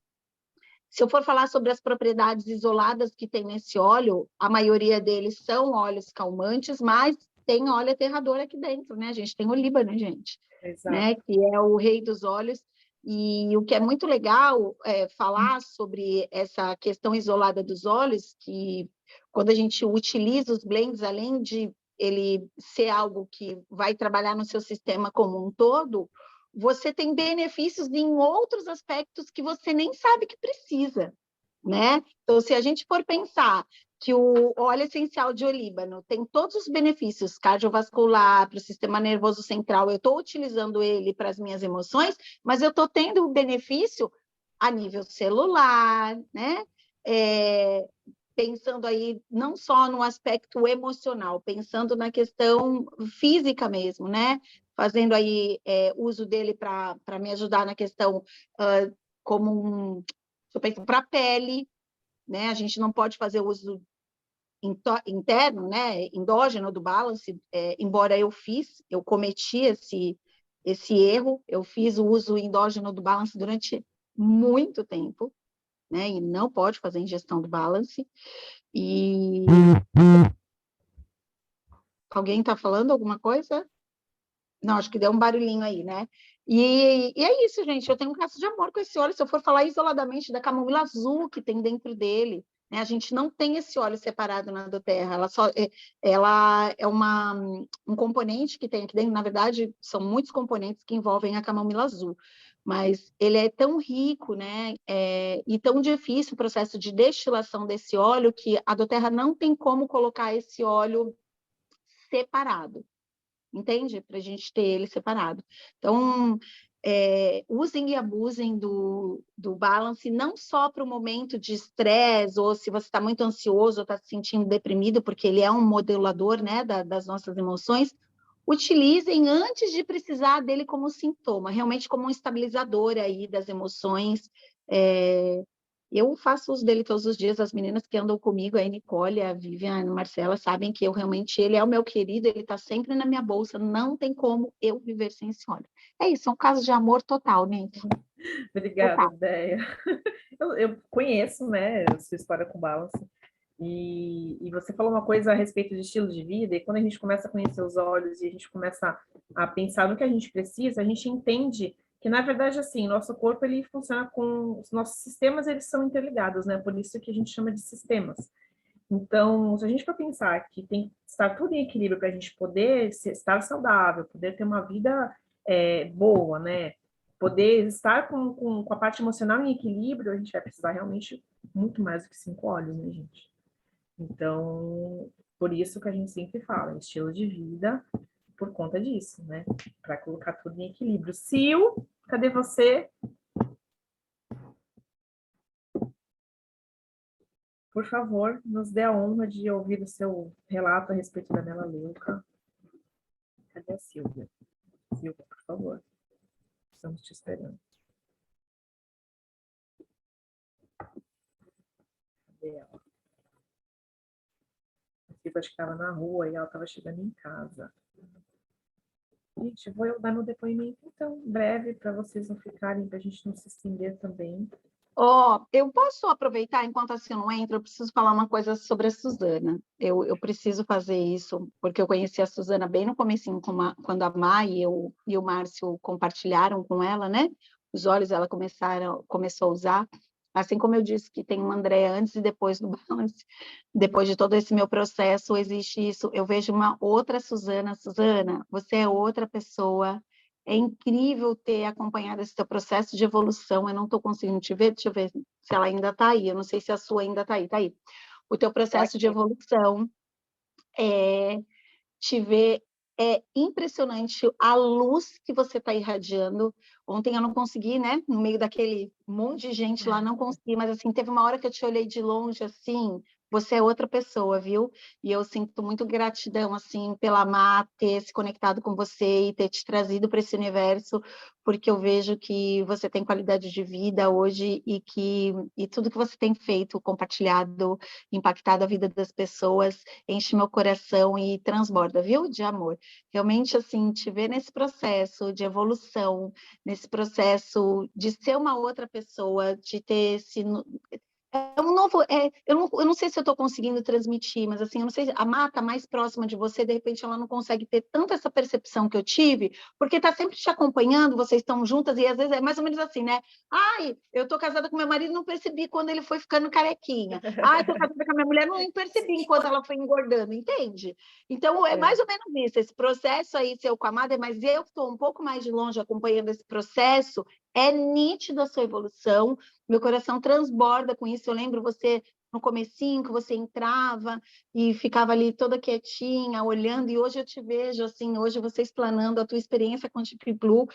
Se eu for falar sobre as propriedades isoladas que tem nesse óleo, a maioria deles são óleos calmantes, mas tem óleo aterrador aqui dentro, né? A gente tem o Líbano, gente, né? Que é o rei dos óleos. E o que é muito legal é falar sobre essa questão isolada dos óleos, que quando a gente utiliza os blends, além de ele ser algo que vai trabalhar no seu sistema como um todo, você tem benefícios em outros aspectos que você nem sabe que precisa, né? Então, se a gente for pensar que o óleo essencial de olíbano tem todos os benefícios cardiovascular, para o sistema nervoso central, eu estou utilizando ele para as minhas emoções, mas eu estou tendo o benefício a nível celular, né? Pensando aí não só no aspecto emocional, pensando na questão física mesmo, né? Fazendo aí uso dele para me ajudar na questão como para a pele, né? A gente não pode fazer uso interno, né? Endógeno do balance, embora eu cometi esse erro, eu fiz o uso endógeno do balance durante muito tempo, né? E não pode fazer ingestão do balance. E alguém está falando alguma coisa? Não, acho que deu um barulhinho aí, né? E é isso, gente. Eu tenho um caso de amor com esse óleo. Se eu for falar isoladamente da camomila azul que tem dentro dele, né? A gente não tem esse óleo separado na doTERRA. Ela é um componente que tem aqui dentro. Na verdade, são muitos componentes que envolvem a camomila azul. Mas ele é tão rico, né? E tão difícil o processo de destilação desse óleo que a doTERRA não tem como colocar esse óleo separado. Entende? Para a gente ter ele separado. Então, usem e abusem do balance, não só para o momento de estresse, ou se você está muito ansioso ou está se sentindo deprimido, porque ele é um modulador, né, das nossas emoções. Utilizem antes de precisar dele como sintoma, realmente como um estabilizador aí das emoções. Eu faço uso dele todos os dias, as meninas que andam comigo, a Nicole, a Vivian, a Marcela, sabem que ele é o meu querido, ele está sempre na minha bolsa, não tem como eu viver sem esse óleo. É isso, é um caso de amor total, né? Obrigada, Déia. Eu conheço, né, a sua história com balance, e você falou uma coisa a respeito de estilo de vida, e quando a gente começa a conhecer os óleos e a gente começa a pensar no que a gente precisa, a gente entende que, na verdade, assim, nosso corpo, ele funciona com... Os nossos sistemas, eles são interligados, né? Por isso que a gente chama de sistemas. Então, se a gente for pensar que tem que estar tudo em equilíbrio para a gente poder estar saudável, poder ter uma vida boa, né? Poder estar com a parte emocional em equilíbrio, a gente vai precisar realmente muito mais do que 5 óleos, né, gente? Então, por isso que a gente sempre fala, estilo de vida, por conta disso, né? Para colocar tudo em equilíbrio. Sil, cadê você? Por favor, nos dê a honra de ouvir o seu relato a respeito da melaleuca. Cadê a Silvia? Silvia, por favor. Estamos te esperando. Cadê ela? A Silvia acho que estava na rua e ela estava chegando em casa. Gente, vou eu dar meu depoimento, então, breve, para vocês não ficarem, para a gente não se estender também. Eu posso aproveitar, enquanto assim eu não entro, eu preciso falar uma coisa sobre a Suzana. Eu preciso fazer isso, porque eu conheci a Suzana bem no comecinho, quando a Mai e o Márcio compartilharam com ela, né? Os olhos ela começou a usar. Assim como eu disse que tem uma Andréa antes e depois do Balance, depois de todo esse meu processo, existe isso. Eu vejo uma outra Suzana. Suzana, você é outra pessoa. É incrível ter acompanhado esse teu processo de evolução. Eu não estou conseguindo te ver, deixa eu ver se ela ainda está aí. Eu não sei se a sua ainda está aí. Está aí. O teu processo de evolução, te ver, é impressionante a luz que você está irradiando. Ontem eu não consegui, né? No meio daquele monte de gente lá, não consegui, mas assim, teve uma hora que eu te olhei de longe, assim, você é outra pessoa, viu? E eu sinto muito gratidão, assim, pela Má ter se conectado com você e ter te trazido para esse universo, porque eu vejo que você tem qualidade de vida hoje e tudo que você tem feito, compartilhado, impactado a vida das pessoas, enche meu coração e transborda, viu? De amor. Realmente, assim, te ver nesse processo de evolução, nesse processo de ser uma outra pessoa, de ter esse... É um novo... eu não sei se eu estou conseguindo transmitir, mas assim, eu não sei, a Má está mais próxima de você, de repente ela não consegue ter tanto essa percepção que eu tive, porque está sempre te acompanhando, vocês estão juntas, e às vezes é mais ou menos assim, né? Ai, eu estou casada com meu marido, não percebi quando ele foi ficando carequinha. Ai, estou casada com a minha mulher, não percebi enquanto ela foi engordando, entende? Então, é mais ou menos isso, esse processo aí, seu com a Má, mas eu estou um pouco mais de longe acompanhando esse processo, é nítido a sua evolução, meu coração transborda com isso. Eu lembro você no comecinho, que você entrava e ficava ali toda quietinha, olhando, e hoje eu te vejo assim, hoje você explanando a tua experiência com o Deep Blue.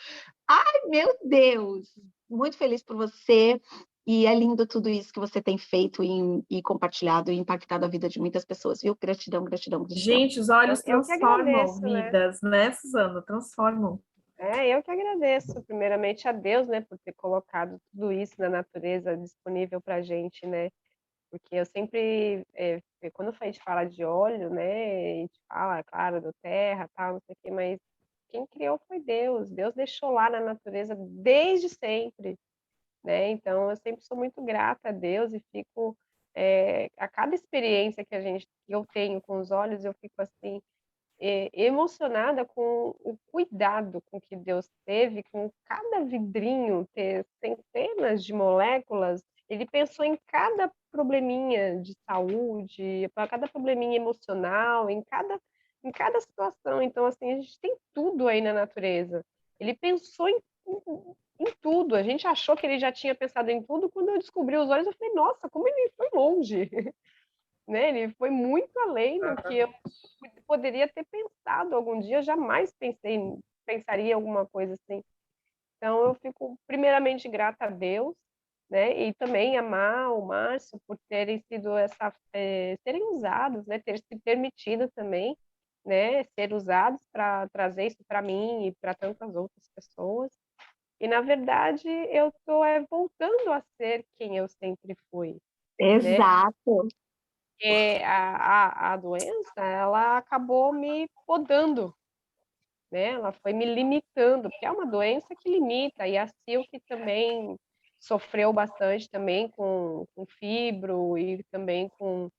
Ai, meu Deus! Muito feliz por você, e é lindo tudo isso que você tem feito e compartilhado e impactado a vida de muitas pessoas, viu? Gratidão, gratidão, gratidão. Gente, os olhos Eu que transformam agradeço, vidas, né, Suzana? Transformam. Eu que agradeço, primeiramente, a Deus, né, por ter colocado tudo isso na natureza disponível para a gente, né? Porque eu sempre, quando a gente fala de óleo, né, a gente fala, claro, do terra, tal, não sei o quê, mas quem criou foi Deus. Deus deixou lá na natureza desde sempre, né? Então, eu sempre sou muito grata a Deus e fico, a cada experiência que eu tenho com os olhos, eu fico assim, emocionada com o cuidado com que Deus teve com cada vidrinho ter centenas de moléculas. Ele pensou em cada probleminha de saúde, para cada probleminha emocional, em cada situação. Então, assim, a gente tem tudo aí na natureza. Ele pensou em tudo. A gente achou que ele já tinha pensado em tudo. Quando eu descobri os olhos, eu falei, nossa, como ele foi longe. Né? Ele foi muito além do que eu poderia ter pensado algum dia. Eu jamais pensaria em alguma coisa assim. Então, eu fico primeiramente grata a Deus, né? E também amar o Márcio por terem sido serem usados, né? Ter se permitido também, né? Ser usados para trazer isso para mim e para tantas outras pessoas. E na verdade eu estou voltando a ser quem eu sempre fui. Exato. Né? Porque a doença, ela acabou me podando, né? Ela foi me limitando, porque é uma doença que limita, e a Silke também sofreu bastante também com fibro e também com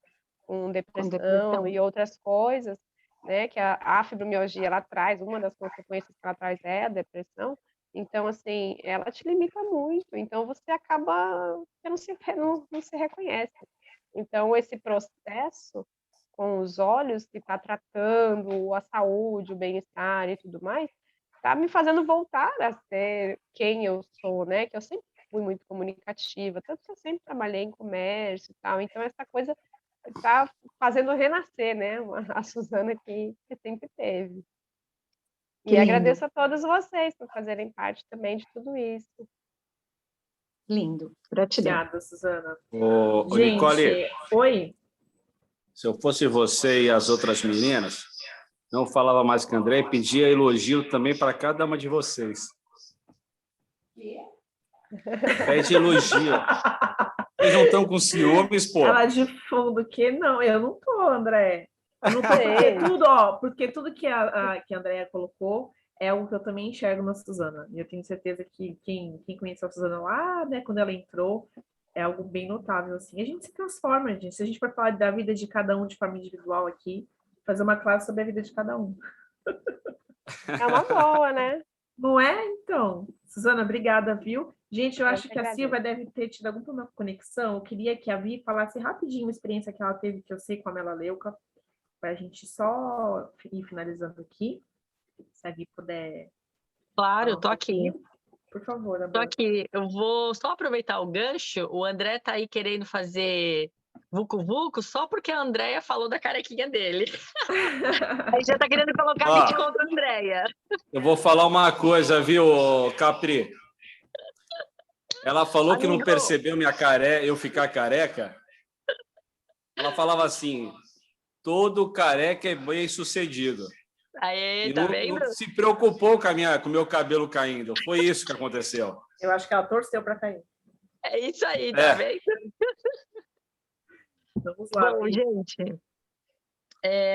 depressão e outras coisas, né? Que a fibromialgia, ela traz, uma das consequências que ela traz é a depressão. Então, assim, ela te limita muito, então você acaba, você não se reconhece. Então, esse processo com os olhos que está tratando a saúde, o bem-estar e tudo mais, está me fazendo voltar a ser quem eu sou, né? Que eu sempre fui muito comunicativa, tanto que eu sempre trabalhei em comércio e tal. Então, essa coisa está fazendo renascer, né? A Suzana que sempre teve. E agradeço a todos vocês por fazerem parte também de tudo isso. Lindo, gratidão. Obrigada, Suzana. Gente, Nicole, oi? Se eu fosse você e as outras meninas, não falava mais com a André e pedia elogio também para cada uma de vocês. Pede elogio. Vocês não estão com ciúmes, pô? Ela de fundo que não, eu não tô, André. Eu não tô, porque tudo que a Andréia colocou é algo que eu também enxergo na Suzana. E eu tenho certeza que quem conheceu a Suzana lá, né, quando ela entrou, é algo bem notável, assim. A gente se transforma, gente. Se a gente for falar da vida de cada um de forma individual aqui, fazer uma classe sobre a vida de cada um. É uma boa, né? Não é? Então, Suzana, obrigada, viu? Gente, eu Eu acho que que a agradeço. Silvia deve ter tido algum problema com conexão. Eu queria que a Vi falasse rapidinho uma experiência que ela teve, que eu sei com a Melaleuca, para a gente só ir finalizando aqui. Se a Vi puder Claro, falar eu um tô aqui. pouquinho. Por favor, Tô amor. aqui. Eu vou só aproveitar o gancho. O André tá aí querendo fazer Vucu Vucu só porque a Andréia falou da carequinha dele. Aí já tá querendo colocar a gente Ó, contra a Andréia. eu vou falar uma coisa, viu, Capri? Ela falou que não Amigo, percebeu eu ficar careca. Ela falava assim: todo careca é bem-sucedido. aí, E tá não, vendo? não se preocupou com o meu cabelo caindo. Foi isso que aconteceu. Eu acho que ela torceu para cair. É isso aí, tá É. vendo? Vamos lá, Bom, Vi. gente,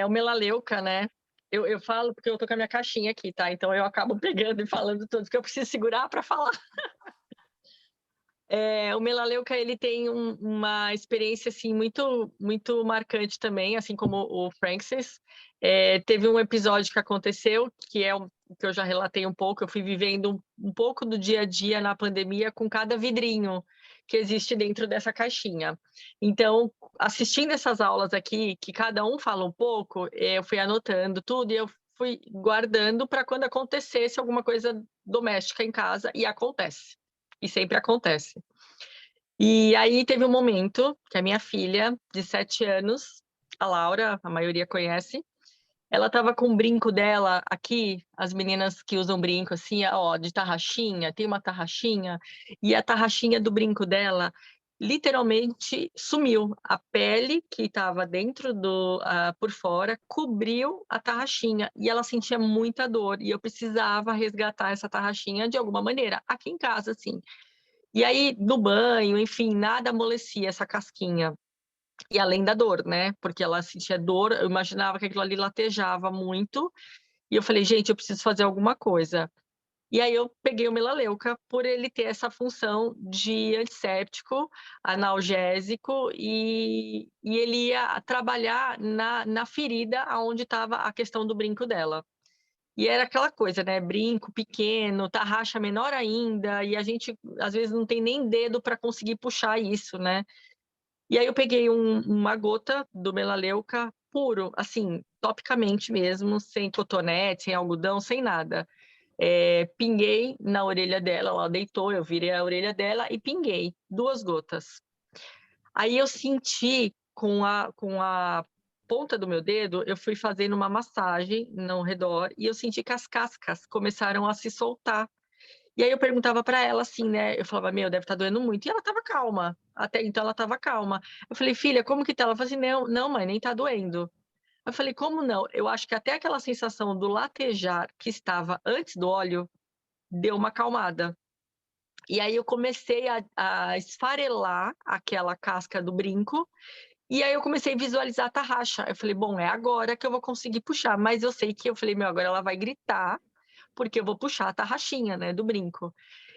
o Melaleuca, né? Eu falo porque eu tô com a minha caixinha aqui, tá? Então eu acabo pegando e falando tudo que eu preciso segurar para falar. O Melaleuca, ele tem uma experiência assim muito marcante também, assim como o Francis. Teve um episódio que aconteceu, que é o que eu já relatei um pouco. Eu fui vivendo um pouco do dia a dia na pandemia com cada vidrinho que existe dentro dessa caixinha. Então, assistindo essas aulas aqui, que cada um fala um pouco, eu fui anotando tudo e eu fui guardando para quando acontecesse alguma coisa doméstica em casa, e acontece. E sempre acontece. E aí teve um momento que a minha filha, de 7 anos, a Laura, a maioria conhece, ela estava com o brinco dela aqui, as meninas que usam brinco assim, ó, de tarraxinha, tem uma tarraxinha, e a tarraxinha do brinco dela literalmente sumiu. A pele que estava dentro por fora cobriu a tarraxinha e ela sentia muita dor e eu precisava resgatar essa tarraxinha de alguma maneira, aqui em casa, assim. E aí, no banho, enfim, nada amolecia essa casquinha. E além da dor, né? Porque ela sentia dor, eu imaginava que aquilo ali latejava muito. E eu falei, gente, eu preciso fazer alguma coisa. E aí eu peguei o Melaleuca por ele ter essa função de antisséptico, analgésico, e ele ia trabalhar na ferida onde estava a questão do brinco dela. E era aquela coisa, né? Brinco pequeno, tarraxa menor ainda, e a gente às vezes não tem nem dedo para conseguir puxar isso, né? E aí eu peguei uma gota do Melaleuca puro, assim, topicamente mesmo, sem cotonete, sem algodão, sem nada. Pinguei na orelha dela, ela deitou, eu virei a orelha dela e pinguei 2 gotas. Aí eu senti com a ponta do meu dedo, eu fui fazendo uma massagem no redor e eu senti que as cascas começaram a se soltar. E aí eu perguntava para ela assim, né? Eu falava, meu, deve estar doendo muito. E ela estava calma. Até então ela estava calma. Eu falei, filha, como que tá? Ela falou assim, não, não, mãe, nem tá doendo. Eu falei, como não? Eu acho que até aquela sensação do latejar que estava antes do óleo deu uma acalmada. E aí eu comecei a esfarelar aquela casca do brinco. E aí eu comecei a visualizar a tarraxa. Eu falei, bom, é agora que eu vou conseguir puxar. Mas eu sei que eu falei, meu, agora ela vai gritar, porque eu vou puxar a tarraxinha, né, do brinco.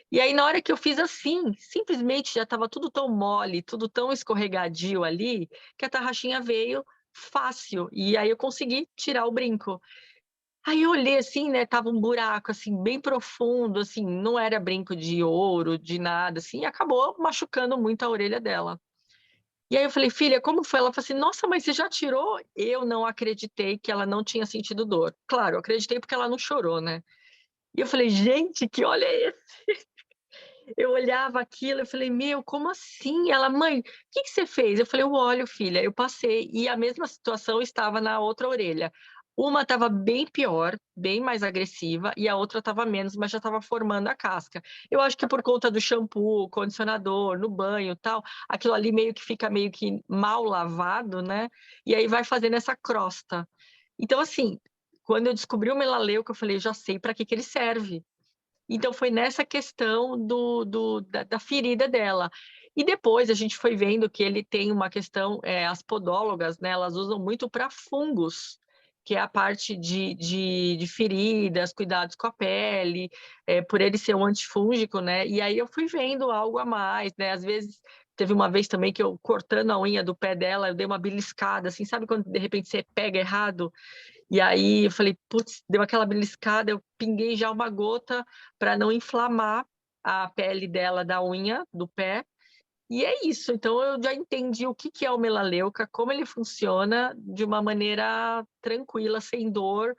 E aí, na hora que eu fiz assim, simplesmente já estava tudo tão mole, tudo tão escorregadio ali, que a tarraxinha veio fácil. E aí eu consegui tirar o brinco. Aí eu olhei assim, né, tava um buraco assim bem profundo, assim, não era brinco de ouro, de nada, assim, e acabou machucando muito a orelha dela. E aí eu falei, filha, como foi? Ela falou assim, nossa, mas você já tirou? Eu não acreditei que ela não tinha sentido dor. Claro, eu acreditei porque ela não chorou, né? E eu falei, gente, que olha esse. Eu olhava aquilo, eu falei, meu, como assim? Ela, mãe, o que você fez? Eu falei, o óleo, filha. Eu passei e a mesma situação estava na outra orelha. Uma estava bem pior, bem mais agressiva, e a outra estava menos, mas já estava formando a casca. Eu acho que por conta do shampoo, condicionador, no banho e tal, aquilo ali meio que fica meio que mal lavado, né? E aí vai fazendo essa crosta. Então, assim, quando eu descobri o melaleuca, eu falei, já sei para que ele serve. Então, foi nessa questão da ferida dela. E depois a gente foi vendo que ele tem uma questão, as podólogas, né, elas usam muito para fungos. que é a parte de feridas, cuidados com a pele, por ele ser um antifúngico, né? E aí eu fui vendo algo a mais, né? Às vezes, teve uma vez também que eu, cortando a unha do pé dela, eu dei uma beliscada, assim, sabe quando de repente você pega errado? E aí eu falei, putz, deu aquela beliscada, eu pinguei já uma gota para não inflamar a pele dela da unha, do pé. E é isso, então eu já entendi o que é o melaleuca, como ele funciona de uma maneira tranquila, sem dor.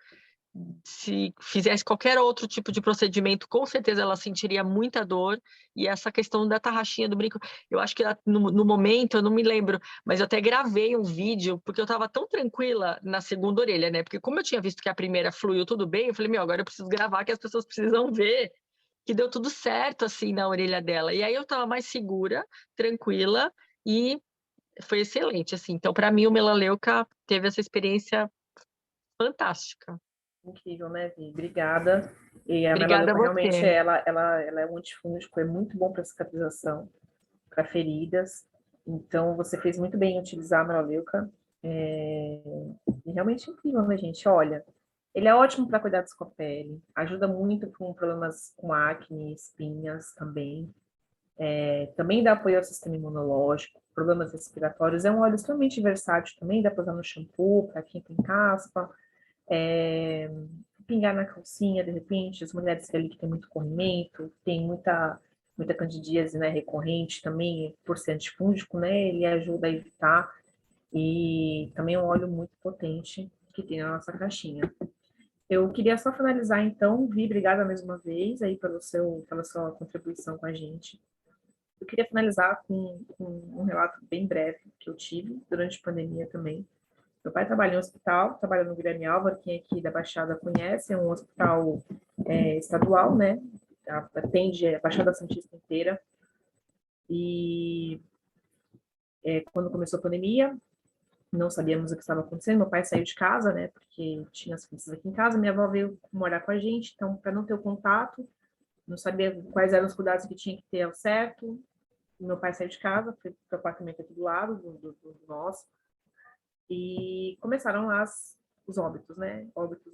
Se fizesse qualquer outro tipo de procedimento, com certeza ela sentiria muita dor. E essa questão da tarraxinha do brinco, eu acho que no momento, eu não me lembro, mas eu até gravei um vídeo, porque eu estava tão tranquila na segunda orelha, né? Porque como eu tinha visto que a primeira fluiu tudo bem, eu falei, meu, agora eu preciso gravar, que as pessoas precisam ver que deu tudo certo, assim, na orelha dela. E aí eu estava mais segura, tranquila, e foi excelente, assim. Então, para mim, o melaleuca teve essa experiência fantástica. Incrível, né, Vi? Obrigada. E a Obrigada a melaleuca realmente você. ela é um antifúngico, é muito bom para cicatrização, para feridas. Então, você fez muito bem em utilizar a melaleuca. E realmente é incrível, né, gente? Olha, ele é ótimo para cuidados com a pele, ajuda muito com problemas com acne, espinhas também. Também dá apoio ao sistema imunológico, problemas respiratórios. É um óleo extremamente versátil também, dá para usar no shampoo, para quem tem caspa, pingar na calcinha, de repente, as mulheres que ali que tem muito corrimento, tem muita candidíase, né, recorrente também, por ser antifúngico, né, ele ajuda a evitar. E também é um óleo muito potente que tem na nossa caixinha. Eu queria só finalizar, então, Vi, obrigada mais uma vez aí pela sua contribuição com a gente. Eu queria finalizar com um relato bem breve que eu tive durante a pandemia também. Meu pai trabalha em um hospital, trabalha no Guilherme Álvaro, quem aqui da Baixada conhece, é um hospital estadual, né? Atende a Baixada Santista inteira. E quando começou a pandemia, não sabíamos o que estava acontecendo. Meu pai saiu de casa, né? Porque tinha as crianças aqui em casa. Minha avó veio morar com a gente, então, para não ter o contato, não sabia quais eram os cuidados que tinha que ter ao certo. Meu pai saiu de casa, foi para o apartamento aqui do lado do nosso, e começaram os óbitos, né? Óbitos.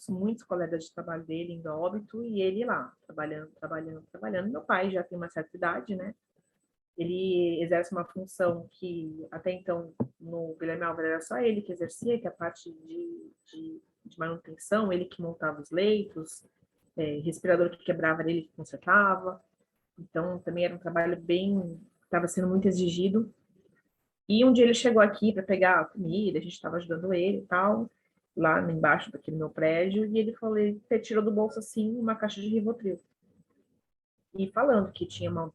Muitos colegas de trabalho dele indo a óbito e ele lá, trabalhando. Meu pai já tem uma certa idade, né? Ele exerce uma função que até então no Guilherme Álvaro era só ele que exercia, que é a parte de manutenção, ele que montava os leitos, respirador que quebrava ele que consertava. Então também era um trabalho bem, estava sendo muito exigido. E um dia ele chegou aqui para pegar a comida, a gente estava ajudando ele e tal, lá embaixo daquele meu prédio, e ele falou, ele tirou do bolso assim uma caixa de Rivotril. E falando que tinha uma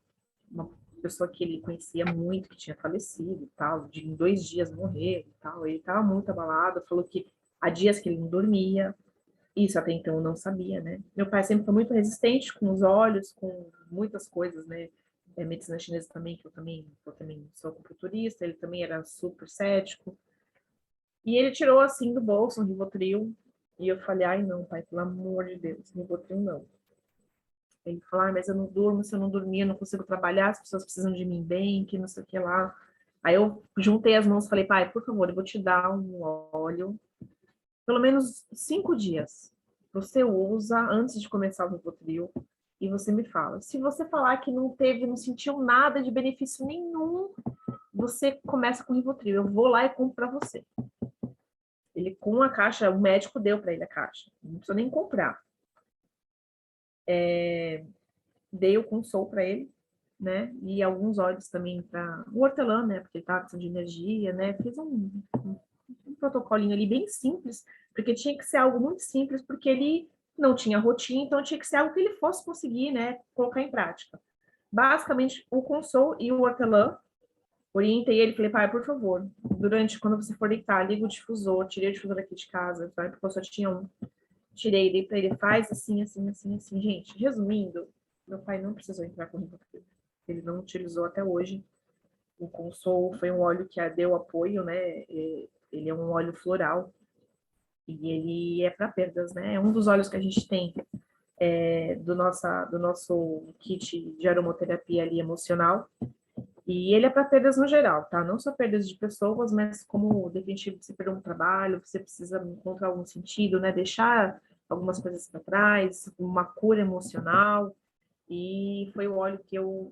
pessoa que ele conhecia muito, que tinha falecido e tal, em 2 dias morreu e tal. Ele estava muito abalado, falou que há dias que ele não dormia. Isso até então eu não sabia, né? Meu pai sempre foi muito resistente com os olhos, com muitas coisas, né? Medicina chinesa também, que eu também sou acupunturista, ele também era super cético. E ele tirou assim do bolso um Rivotril, e eu falei, ai não, pai, pelo amor de Deus, Rivotril não. Ele falou, mas eu não durmo, se eu não dormir, eu não consigo trabalhar, as pessoas precisam de mim bem, que não sei o que lá. Aí eu juntei as mãos e falei, pai, por favor, eu vou te dar um óleo, pelo menos 5 dias. Você usa antes de começar o Rivotril e você me fala. Se você falar que não sentiu nada de benefício nenhum, você começa com o Rivotril. Eu vou lá e compro para você. Ele com a caixa, o médico deu para ele a caixa. Não precisa nem comprar. Dei o Consol para ele, né? E alguns óleos também para o hortelã, né? Porque ele estava precisando de energia, né? Fiz um protocolinho ali bem simples, porque tinha que ser algo muito simples, porque ele não tinha rotina, então tinha que ser algo que ele fosse conseguir, né? Colocar em prática. Basicamente, o Consol e o hortelã, orientei ele, falei, pai, por favor, quando você for deitar, liga o difusor, tirei o difusor aqui de casa, porque eu só tinha um. Tirei, dei para ele, faz assim. Gente, resumindo, meu pai não precisou entrar com Rivotril. Ele não utilizou até hoje. O Consol foi um óleo que deu apoio, né? Ele é um óleo floral e ele é para perdas, né? É um dos óleos que a gente tem do nosso kit de aromaterapia ali emocional. E ele é para perdas no geral, tá? Não só perdas de pessoas, mas como, de repente, você perdeu um trabalho, você precisa encontrar algum sentido, né? Deixar algumas coisas para trás, uma cura emocional. E foi o óleo que eu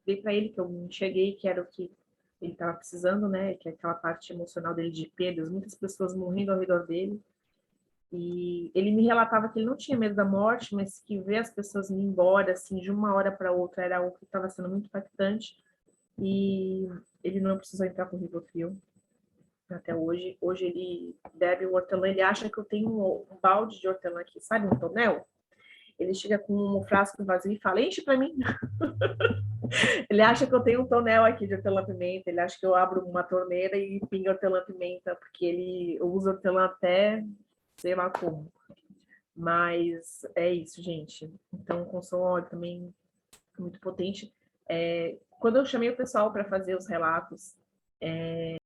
dei para ele, que eu enxerguei que era o que ele estava precisando, né? Que é aquela parte emocional dele de perdas, muitas pessoas morrendo ao redor dele. E ele me relatava que ele não tinha medo da morte, mas que ver as pessoas indo embora, assim, de uma hora para outra, era algo que estava sendo muito impactante. E ele não precisou entrar com Rivotril até hoje. Hoje ele bebe o hortelã, ele acha que eu tenho um balde de hortelã aqui, sabe, um tonel? Ele chega com um frasco vazio e fala, enche para mim. Ele acha que eu tenho um tonel aqui de hortelã-pimenta, ele acha que eu abro uma torneira e pinga hortelã-pimenta, porque ele usa hortelã até sei lá como. Mas é isso, gente. Então, o consome óleo também é muito potente. Quando eu chamei o pessoal para fazer os relatos,